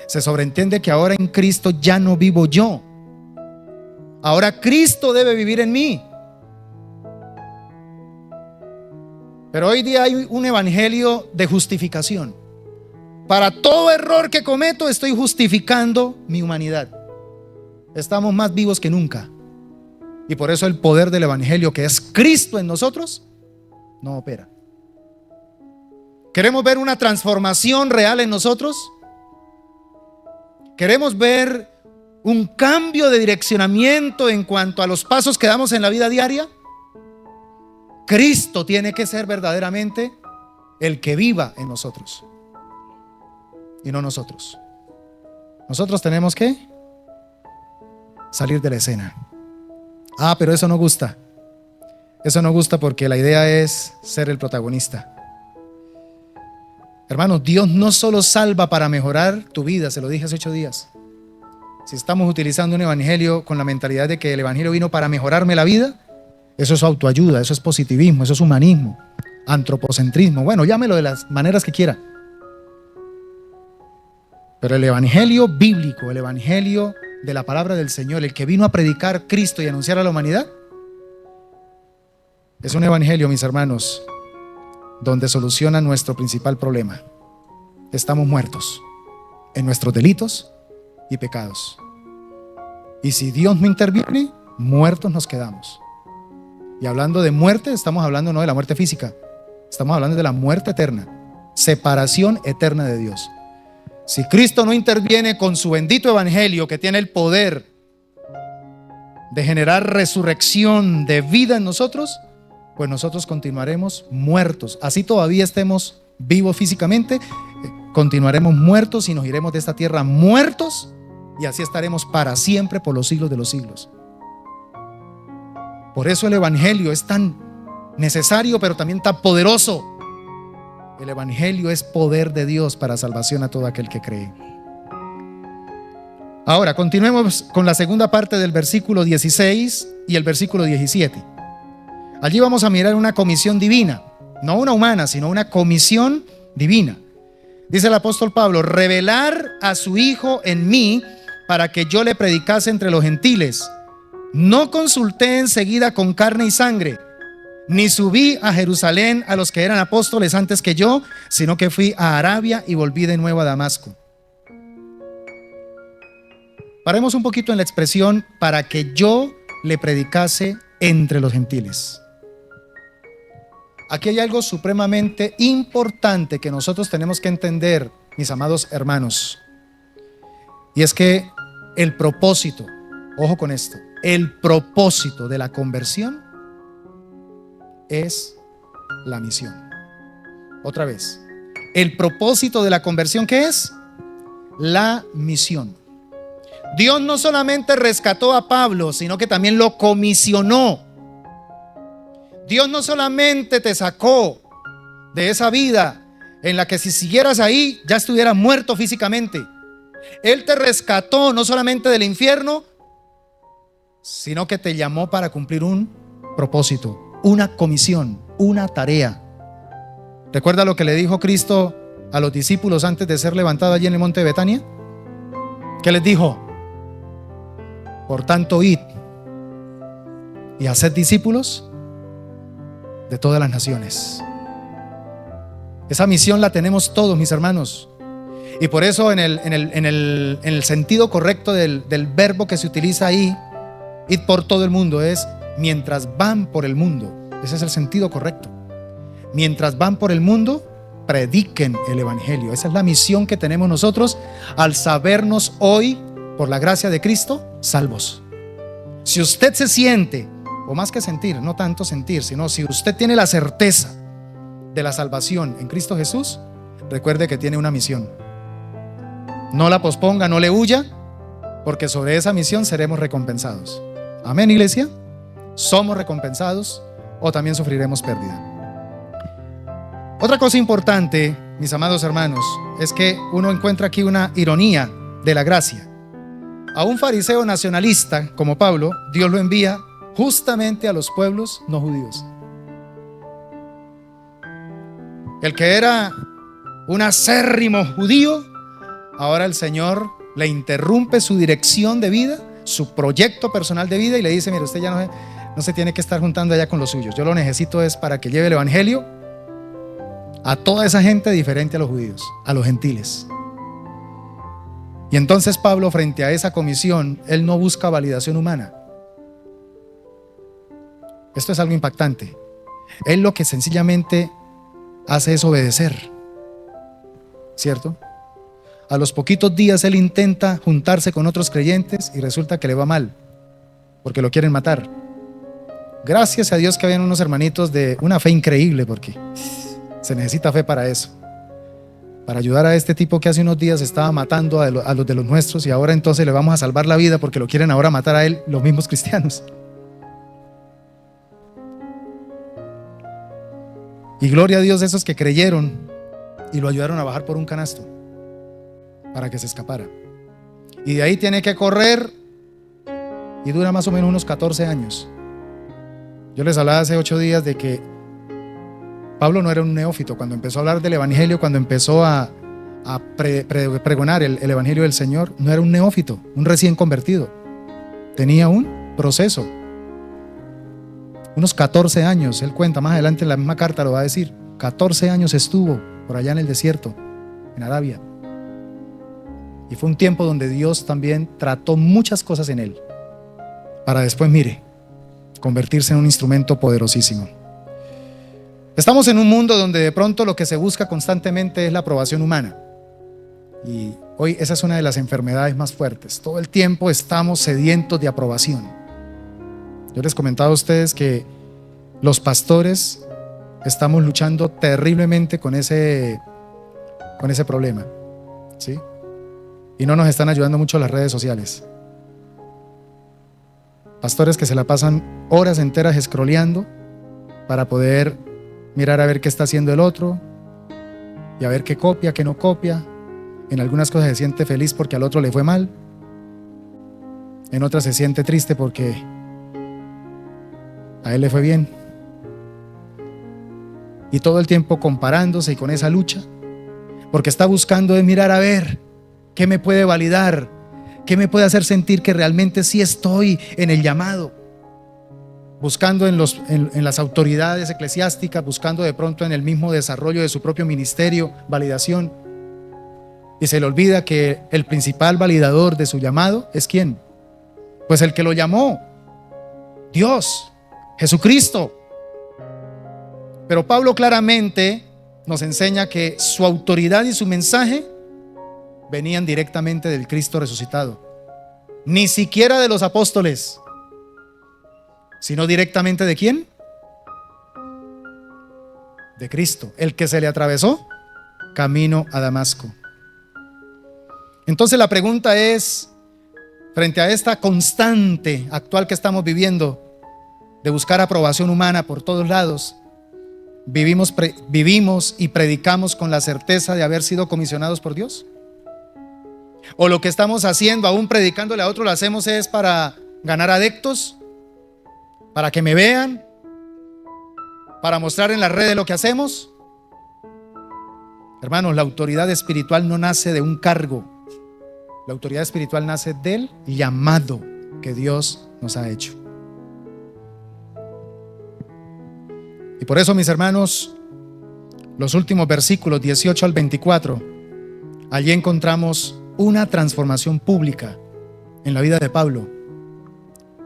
Se sobreentiende que ahora en Cristo ya no vivo yo. Ahora Cristo debe vivir en mí. Pero hoy día hay un evangelio de justificación. Para todo error que cometo estoy justificando mi humanidad. Estamos más vivos que nunca. Y por eso el poder del evangelio, que es Cristo en nosotros, no opera. ¿Queremos ver una transformación real en nosotros? ¿Queremos ver un cambio de direccionamiento en cuanto a los pasos que damos en la vida diaria? Cristo tiene que ser verdaderamente el que viva en nosotros y no nosotros. Nosotros tenemos que salir de la escena. Pero eso no gusta. Eso no gusta porque la idea es ser el protagonista. Hermanos, Dios no solo salva para mejorar tu vida, se lo dije hace 8 días. Si estamos utilizando un evangelio con la mentalidad de que el evangelio vino para mejorarme la vida, eso es autoayuda, eso es positivismo, eso es humanismo, antropocentrismo, bueno, llámelo de las maneras que quiera. Pero el evangelio bíblico, el evangelio de la palabra del Señor, el que vino a predicar Cristo y anunciar a la humanidad, es un evangelio, mis hermanos, donde soluciona nuestro principal problema. Estamos muertos en nuestros delitos y pecados. Y si Dios no interviene, muertos nos quedamos. Y hablando de muerte, estamos hablando no de la muerte física, estamos hablando de la muerte eterna, separación eterna de Dios. Si Cristo no interviene con su bendito evangelio que tiene el poder de generar resurrección de vida en nosotros, pues nosotros continuaremos muertos. Así todavía estemos vivos físicamente, continuaremos muertos y nos iremos de esta tierra muertos, y así estaremos para siempre por los siglos de los siglos. Por eso el evangelio es tan necesario, pero también tan poderoso. El evangelio es poder de Dios para salvación a todo aquel que cree. Ahora, continuemos con la segunda parte del versículo 16 y el versículo 17. Allí vamos a mirar una comisión divina, no una humana, sino una comisión divina. Dice el apóstol Pablo: revelar a su Hijo en mí para que yo le predicase entre los gentiles. No consulté enseguida con carne y sangre, ni subí a Jerusalén a los que eran apóstoles antes que yo, sino que fui a Arabia y volví de nuevo a Damasco. Paremos un poquito en la expresión para que yo le predicase entre los gentiles. Aquí hay algo supremamente importante que nosotros tenemos que entender, mis amados hermanos. Y es que el propósito, ojo con esto, el propósito de la conversión es la misión. Otra vez, el propósito de la conversión, ¿qué es? La misión. Dios no solamente rescató a Pablo, sino que también lo comisionó. Dios no solamente te sacó de esa vida en la que si siguieras ahí ya estuvieras muerto físicamente. Él te rescató no solamente del infierno, sino que te llamó para cumplir un propósito, una comisión, una tarea. ¿Recuerda lo que le dijo Cristo a los discípulos antes de ser levantado allí en el monte de Betania? ¿Qué les dijo? Por tanto, id y haced discípulos de todas las naciones. Esa misión la tenemos todos, mis hermanos. Y por eso en el sentido correcto del verbo que se utiliza ahí, id por todo el mundo, es mientras van por el mundo. Ese es el sentido correcto. Mientras van por el mundo, prediquen el evangelio. Esa es la misión que tenemos nosotros al sabernos hoy, por la gracia de Cristo, salvos. Si usted se siente, o más que sentir, no tanto sentir, sino si usted tiene la certeza de la salvación en Cristo Jesús, recuerde que tiene una misión. No la posponga, no le huya, porque sobre esa misión seremos recompensados. Amén, iglesia. Somos recompensados o también sufriremos pérdida. Otra cosa importante, mis amados hermanos, es que uno encuentra aquí una ironía de la gracia. A un fariseo nacionalista como Pablo, Dios lo envía justamente a los pueblos no judíos. El que era un acérrimo judío, ahora el Señor le interrumpe su dirección de vida, su proyecto personal de vida, y le dice: mire, usted ya no se tiene que estar juntando allá con los suyos. Yo lo necesito es para que lleve el evangelio a toda esa gente diferente a los judíos, a los gentiles. Y entonces Pablo, frente a esa comisión, él no busca validación humana. Esto es algo impactante. Él lo que sencillamente hace es obedecer, ¿cierto? A los poquitos días él intenta juntarse con otros creyentes y resulta que le va mal, porque lo quieren matar. Gracias a Dios que habían unos hermanitos de una fe increíble, porque se necesita fe para eso, para ayudar a este tipo que hace unos días estaba matando a los de los nuestros, y ahora entonces le vamos a salvar la vida porque lo quieren ahora matar a él los mismos cristianos. Y gloria a Dios de esos que creyeron y lo ayudaron a bajar por un canasto para que se escapara. Y de ahí tiene que correr y dura más o menos unos 14 años. Yo les hablaba hace 8 días de que Pablo no era un neófito. Cuando empezó a hablar del evangelio, cuando empezó a pregonar el evangelio del Señor, no era un neófito, un recién convertido. Tenía un proceso. Unos 14 años, él cuenta más adelante en la misma carta, lo va a decir. 14 años estuvo por allá en el desierto, en Arabia. Y fue un tiempo donde Dios también trató muchas cosas en él, para después, mire, convertirse en un instrumento poderosísimo. Estamos en un mundo donde de pronto lo que se busca constantemente es la aprobación humana. Y hoy esa es una de las enfermedades más fuertes. Todo el tiempo estamos sedientos de aprobación. Yo les comentaba a ustedes que los pastores estamos luchando terriblemente con ese problema, ¿sí? Y no nos están ayudando mucho las redes sociales. Pastores que se la pasan horas enteras scrolleando para poder mirar a ver qué está haciendo el otro y a ver qué copia, qué no copia. En algunas cosas se siente feliz porque al otro le fue mal. En otras se siente triste porque a él le fue bien. Y todo el tiempo comparándose y con esa lucha, porque está buscando de mirar a ver qué me puede validar, qué me puede hacer sentir que realmente sí estoy en el llamado. Buscando en las autoridades eclesiásticas, buscando de pronto en el mismo desarrollo de su propio ministerio, validación. Y se le olvida que el principal validador de su llamado es ¿quién? Pues el que lo llamó, Dios, Jesucristo. Pero Pablo claramente nos enseña que su autoridad y su mensaje venían directamente del Cristo resucitado. Ni siquiera de los apóstoles, sino directamente ¿de quién? De Cristo, el que se le atravesó camino a Damasco. Entonces la pregunta es, frente a esta constante actual que estamos viviendo, de buscar aprobación humana por todos lados, ¿vivimos y predicamos con la certeza de haber sido comisionados por Dios? ¿O lo que estamos haciendo, aún predicándole a otro, lo hacemos es para ganar adeptos? ¿Para que me vean? ¿Para mostrar en las redes lo que hacemos? Hermanos, la autoridad espiritual no nace de un cargo. La autoridad espiritual nace del llamado que Dios nos ha hecho. Y por eso, mis hermanos, los últimos versículos 18 al 24, allí encontramos una transformación pública en la vida de Pablo,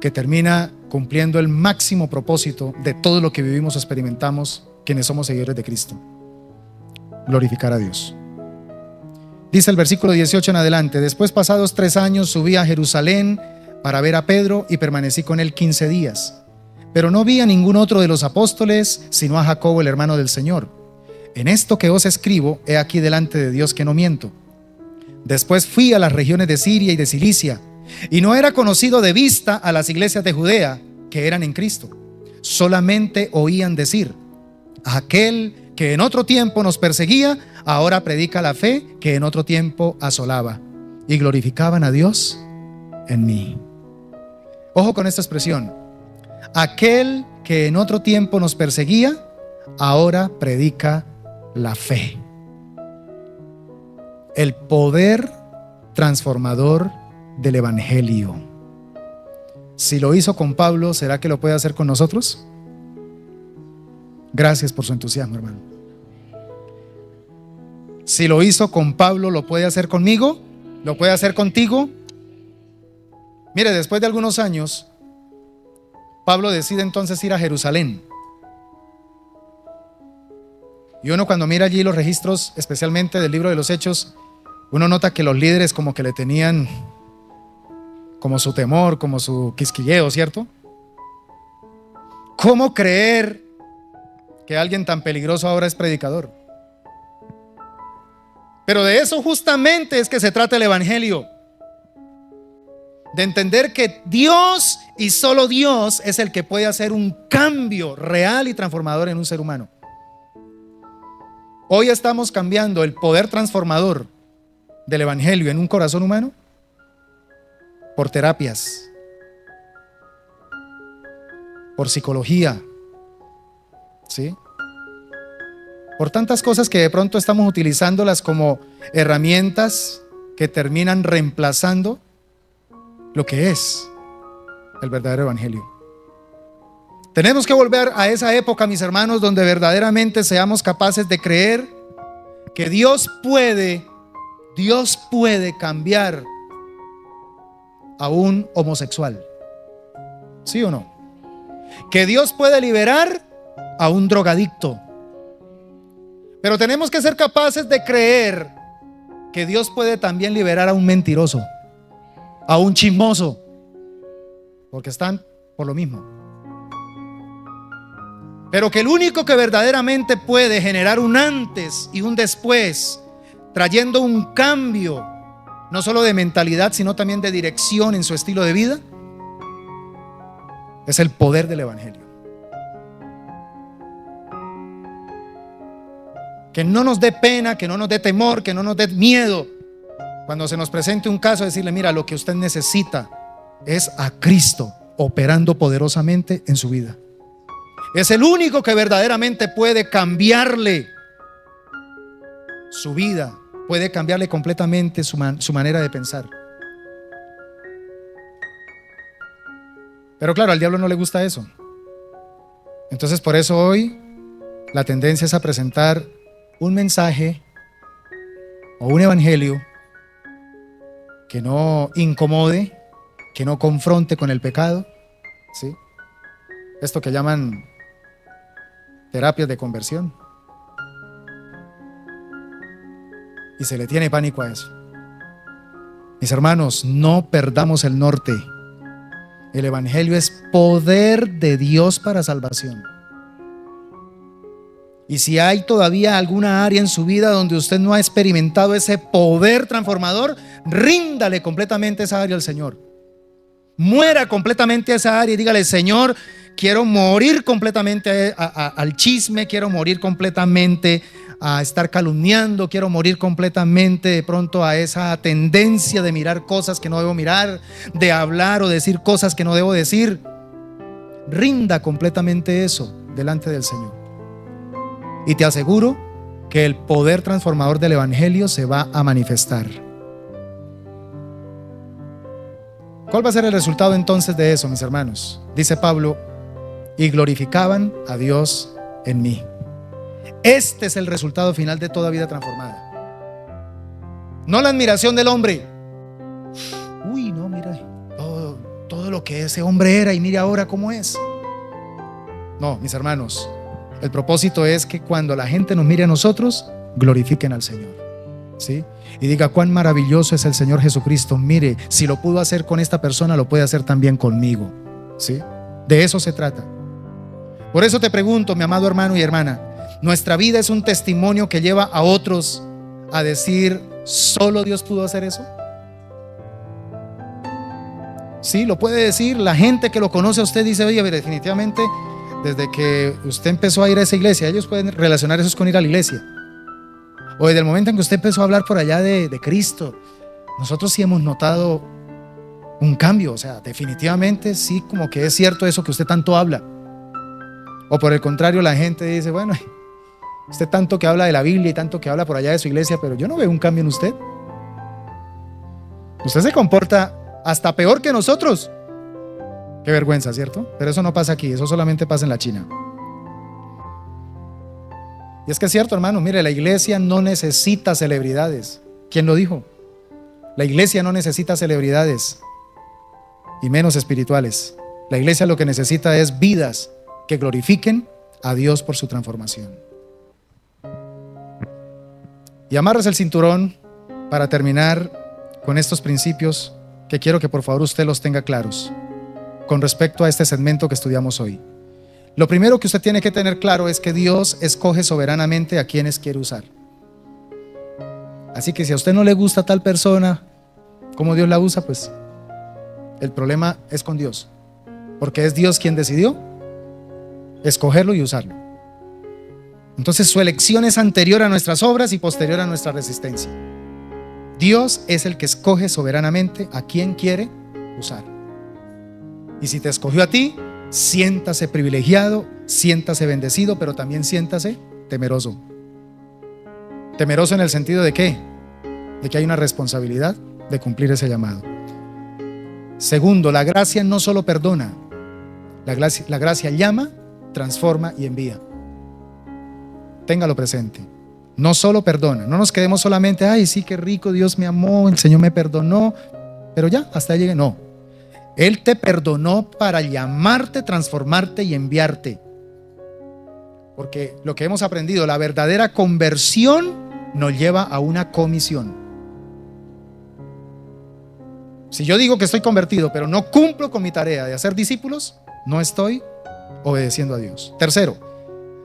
que termina cumpliendo el máximo propósito de todo lo que vivimos o experimentamos quienes somos seguidores de Cristo: glorificar a Dios. Dice el versículo 18 en adelante: después, pasados 3 años, subí a Jerusalén para ver a Pedro y permanecí con él 15 días. Pero no vi a ningún otro de los apóstoles, sino a Jacobo, el hermano del Señor. En esto que os escribo, he aquí delante de Dios que no miento. Después fui a las regiones de Siria y de Cilicia, y no era conocido de vista a las iglesias de Judea que eran en Cristo. Solamente oían decir: aquel que en otro tiempo nos perseguía, ahora predica la fe que en otro tiempo asolaba. Y glorificaban a Dios en mí. Ojo con esta expresión: aquel que en otro tiempo nos perseguía, ahora predica la fe. El poder transformador del evangelio. Si lo hizo con Pablo, ¿será que lo puede hacer con nosotros? Gracias por su entusiasmo, hermano. Si lo hizo con Pablo, ¿lo puede hacer conmigo? ¿Lo puede hacer contigo? Mire, después de algunos años, Pablo decide entonces ir a Jerusalén. Y uno, cuando mira allí los registros, especialmente del libro de los Hechos, uno nota que los líderes como que le tenían como su temor, como su quisquilleo, ¿cierto? ¿Cómo creer que alguien tan peligroso ahora es predicador? Pero de eso justamente es que se trata el evangelio. De entender que Dios y solo Dios es el que puede hacer un cambio real y transformador en un ser humano. Hoy estamos cambiando el poder transformador del evangelio en un corazón humano por terapias, por psicología, ¿sí? Por tantas cosas que de pronto estamos utilizándolas como herramientas que terminan reemplazando lo que es el verdadero evangelio. Tenemos que volver a esa época, mis hermanos, donde verdaderamente seamos capaces de creer que Dios puede cambiar a un homosexual. ¿Sí o no? Que Dios puede liberar a un drogadicto. Pero tenemos que ser capaces de creer que Dios puede también liberar a un mentiroso, a un chismoso, porque están por lo mismo. Pero que el único que verdaderamente puede generar un antes y un después, trayendo un cambio, no solo de mentalidad, sino también de dirección en su estilo de vida, es el poder del evangelio. Que no nos dé pena, que no nos dé temor, que no nos dé miedo cuando se nos presente un caso, decirle: mira, lo que usted necesita es a Cristo operando poderosamente en su vida. Es el único que verdaderamente puede cambiarle su vida, puede cambiarle completamente su manera de pensar. Pero claro, al diablo no le gusta eso. Entonces por eso hoy la tendencia es a presentar un mensaje o un evangelio que no incomode, que no confronte con el pecado, ¿sí? Esto que llaman terapias de conversión. Y se le tiene pánico a eso. Mis hermanos, no perdamos el norte. El evangelio es poder de Dios para salvación. Y si hay todavía alguna área en su vida donde usted no ha experimentado ese poder transformador, ríndale completamente esa área al Señor. Muera completamente esa área y dígale: Señor, quiero morir completamente al chisme, quiero morir completamente a estar calumniando, quiero morir completamente de pronto a esa tendencia de mirar cosas que no debo mirar, de hablar o decir cosas que no debo decir. Rinda completamente eso delante del Señor. Y te aseguro que el poder transformador del evangelio se va a manifestar. ¿Cuál va a ser el resultado entonces de eso, mis hermanos? Dice Pablo: y glorificaban a Dios en mí. Este es el resultado final de toda vida transformada. No la admiración del hombre. Uy, no, mira todo lo que ese hombre era y mire ahora cómo es. No, mis hermanos, el propósito es que cuando la gente nos mire a nosotros, glorifiquen al Señor, ¿sí? Y diga: cuán maravilloso es el Señor Jesucristo. Mire, si lo pudo hacer con esta persona, lo puede hacer también conmigo, ¿sí? De eso se trata. Por eso te pregunto, mi amado hermano y hermana, ¿nuestra vida es un testimonio que lleva a otros a decir: solo Dios pudo hacer eso? Sí, lo puede decir. La gente que lo conoce a usted dice: oye, definitivamente desde que usted empezó a ir a esa iglesia. Ellos pueden relacionar eso con ir a la iglesia. O desde el momento en que usted empezó a hablar por allá de Cristo, nosotros sí hemos notado un cambio. O sea, definitivamente sí, como que es cierto eso que usted tanto habla. O por el contrario, la gente dice: bueno, usted tanto que habla de la Biblia y tanto que habla por allá de su iglesia, pero yo no veo un cambio en usted. Usted se comporta hasta peor que nosotros. Qué vergüenza, ¿cierto? Pero eso no pasa aquí, eso solamente pasa en la China. Y es que es cierto, hermano, mire, la iglesia no necesita celebridades. ¿Quién lo dijo? La iglesia no necesita celebridades, y menos espirituales. La iglesia lo que necesita es vidas que glorifiquen a Dios por su transformación. Y amarras el cinturón para terminar con estos principios que quiero que por favor usted los tenga claros con respecto a este segmento que estudiamos hoy. Lo primero que usted tiene que tener claro es que Dios escoge soberanamente a quienes quiere usar. Así que si a usted no le gusta tal persona, cómo Dios la usa, pues el problema es con Dios, porque es Dios quien decidió escogerlo y usarlo. Entonces su elección es anterior a nuestras obras y posterior a nuestra resistencia. Dios es el que escoge soberanamente a quien quiere usar. Y si te escogió a ti, siéntase privilegiado, siéntase bendecido, pero también siéntase temeroso. Temeroso en el sentido de ¿qué? De que hay una responsabilidad de cumplir ese llamado. Segundo, la gracia no solo perdona, la gracia llama, transforma y envía. Téngalo presente. No solo perdona, no nos quedemos solamente, ay, sí, qué rico, Dios me amó, el Señor me perdonó, pero ya, hasta ahí llegué. No. Él te perdonó para llamarte, transformarte y enviarte. Porque lo que hemos aprendido, la verdadera conversión nos lleva a una comisión. Si yo digo que estoy convertido, pero no cumplo con mi tarea de hacer discípulos, no estoy obedeciendo a Dios. Tercero,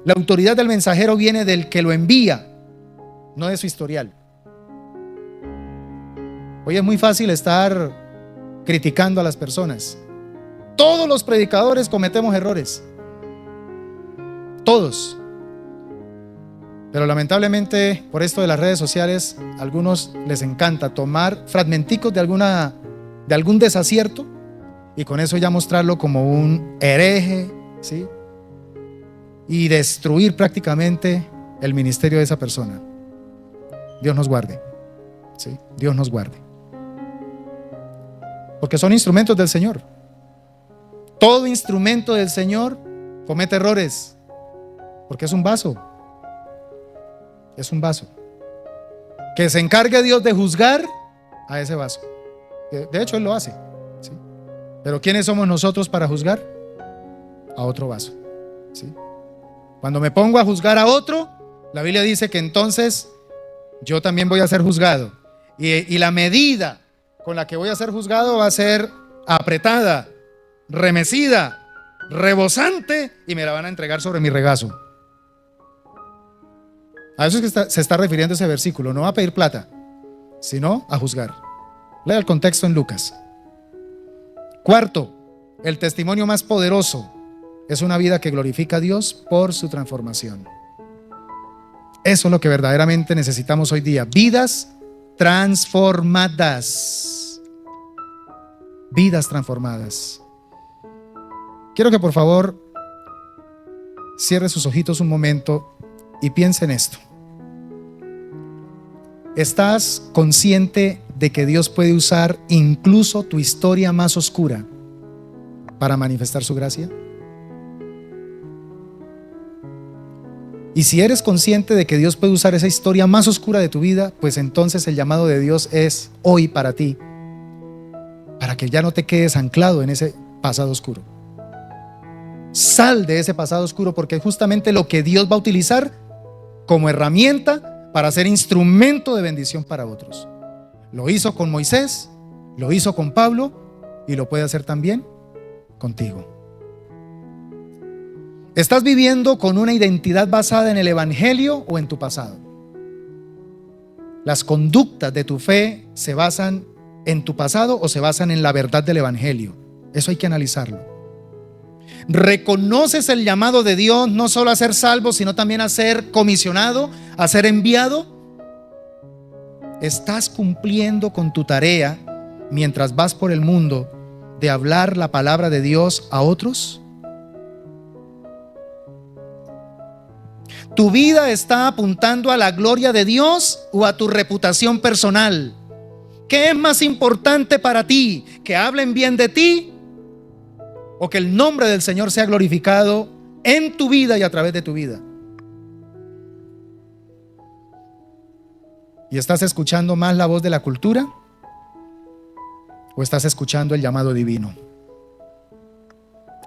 la autoridad del mensajero viene del que lo envía, no de su historial. Hoy es muy fácil estar criticando a las personas. Todos los predicadores cometemos errores. Todos. Pero lamentablemente, por esto de las redes sociales, a algunos les encanta tomar fragmenticos de algún desacierto y con eso ya mostrarlo como un hereje, ¿sí? Y destruir prácticamente el ministerio de esa persona. Dios nos guarde, ¿sí? Dios nos guarde. Porque son instrumentos del Señor. Todo instrumento del Señor comete errores, porque es un vaso. Es un vaso. Que se encargue Dios de juzgar a ese vaso. De hecho, Él lo hace, ¿sí? Pero ¿quiénes somos nosotros para juzgar? A otro vaso, ¿sí? Cuando me pongo a juzgar a otro, la Biblia dice que entonces yo también voy a ser juzgado. Y la medida con la que voy a ser juzgado va a ser apretada, remecida, rebosante, y me la van a entregar sobre mi regazo. A eso es que se está refiriendo ese versículo. No va a pedir plata, sino a juzgar. Lea el contexto en Lucas. Cuarto, el testimonio más poderoso es una vida que glorifica a Dios por su transformación. Eso es lo que verdaderamente necesitamos hoy día. Vidas transformadas. Vidas transformadas. Quiero que por favor cierre sus ojitos un momento y piense en esto. ¿Estás consciente de que Dios puede usar incluso tu historia más oscura para manifestar su gracia? Y si eres consciente de que Dios puede usar esa historia más oscura de tu vida, pues entonces el llamado de Dios es hoy para ti, para que ya no te quedes anclado en ese pasado oscuro. Sal de ese pasado oscuro, porque es justamente lo que Dios va a utilizar como herramienta para ser instrumento de bendición para otros. Lo hizo con Moisés, lo hizo con Pablo y lo puede hacer también contigo. ¿Estás viviendo con una identidad basada en el Evangelio o en tu pasado? ¿Las conductas de tu fe se basan en tu pasado o se basan en la verdad del Evangelio? Eso hay que analizarlo. ¿Reconoces el llamado de Dios no solo a ser salvo, sino también a ser comisionado, a ser enviado? ¿Estás cumpliendo con tu tarea mientras vas por el mundo de hablar la palabra de Dios a otros? ¿Tu vida está apuntando a la gloria de Dios o a tu reputación personal? ¿Qué es más importante para ti? ¿Que hablen bien de ti o que el nombre del Señor sea glorificado en tu vida y a través de tu vida? ¿Y estás escuchando más la voz de la cultura o estás escuchando el llamado divino?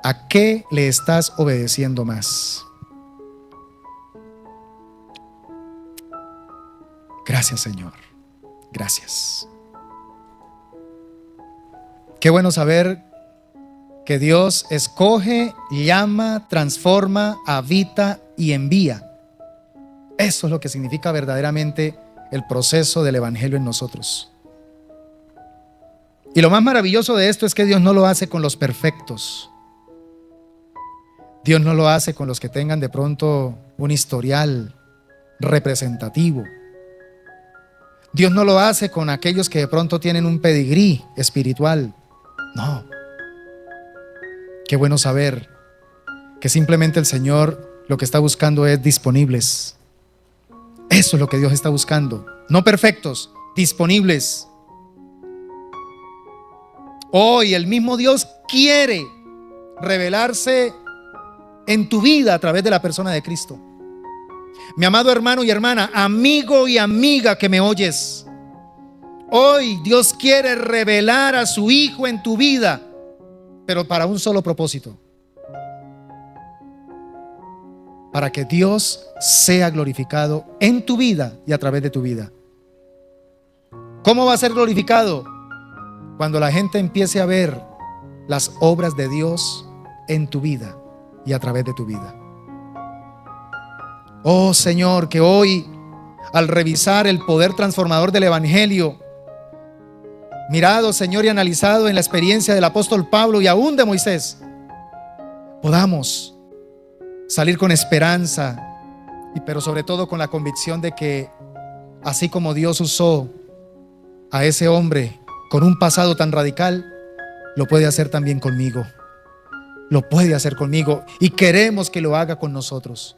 ¿A qué le estás obedeciendo más? Gracias, Señor. Gracias. Qué bueno saber que Dios escoge, llama, transforma, habita y envía. Eso es lo que significa verdaderamente el proceso del Evangelio en nosotros. Y lo más maravilloso de esto es que Dios no lo hace con los perfectos. Dios no lo hace con los que tengan de pronto un historial representativo. Dios no lo hace con aquellos que de pronto tienen un pedigrí espiritual. No. Qué bueno saber que simplemente el Señor lo que está buscando es disponibles. Eso es lo que Dios está buscando. No perfectos, disponibles. Hoy el mismo Dios quiere revelarse en tu vida a través de la persona de Cristo. Mi amado hermano y hermana, amigo y amiga que me oyes, hoy Dios quiere revelar a su Hijo en tu vida, pero para un solo propósito: para que Dios sea glorificado en tu vida y a través de tu vida. ¿Cómo va a ser glorificado? Cuando la gente empiece a ver las obras de Dios en tu vida y a través de tu vida. Oh Señor, que hoy, al revisar el poder transformador del Evangelio, mirado, Señor, y analizado en la experiencia del apóstol Pablo y aún de Moisés, podamos salir con esperanza, pero sobre todo con la convicción de que así como Dios usó a ese hombre con un pasado tan radical, lo puede hacer también conmigo. Lo puede hacer conmigo y queremos que lo haga con nosotros.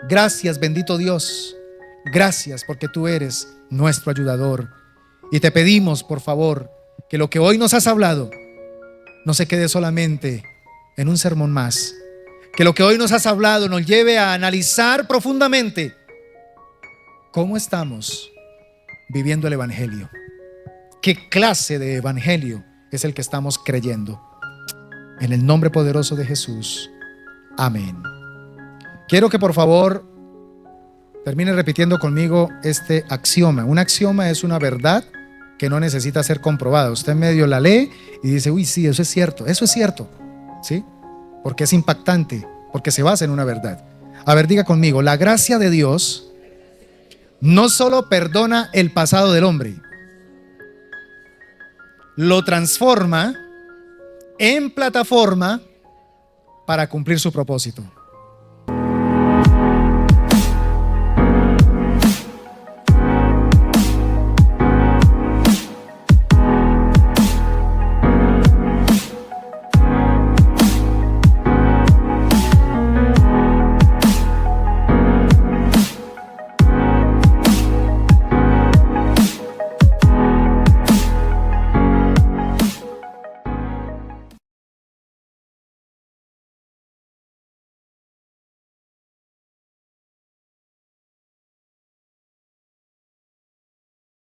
Gracias, bendito Dios. Gracias porque tú eres nuestro ayudador. Y te pedimos, por favor, que lo que hoy nos has hablado no se quede solamente en un sermón más. Que lo que hoy nos has hablado nos lleve a analizar profundamente cómo estamos viviendo el Evangelio. ¿Qué clase de Evangelio es el que estamos creyendo? En el nombre poderoso de Jesús. Amén. Quiero que por favor termine repitiendo conmigo este axioma. Un axioma es una verdad que no necesita ser comprobada. Usted medio la lee y dice, uy, sí, eso es cierto, ¿sí? Porque es impactante, porque se basa en una verdad. A ver, diga conmigo: la gracia de Dios no solo perdona el pasado del hombre, lo transforma en plataforma para cumplir su propósito.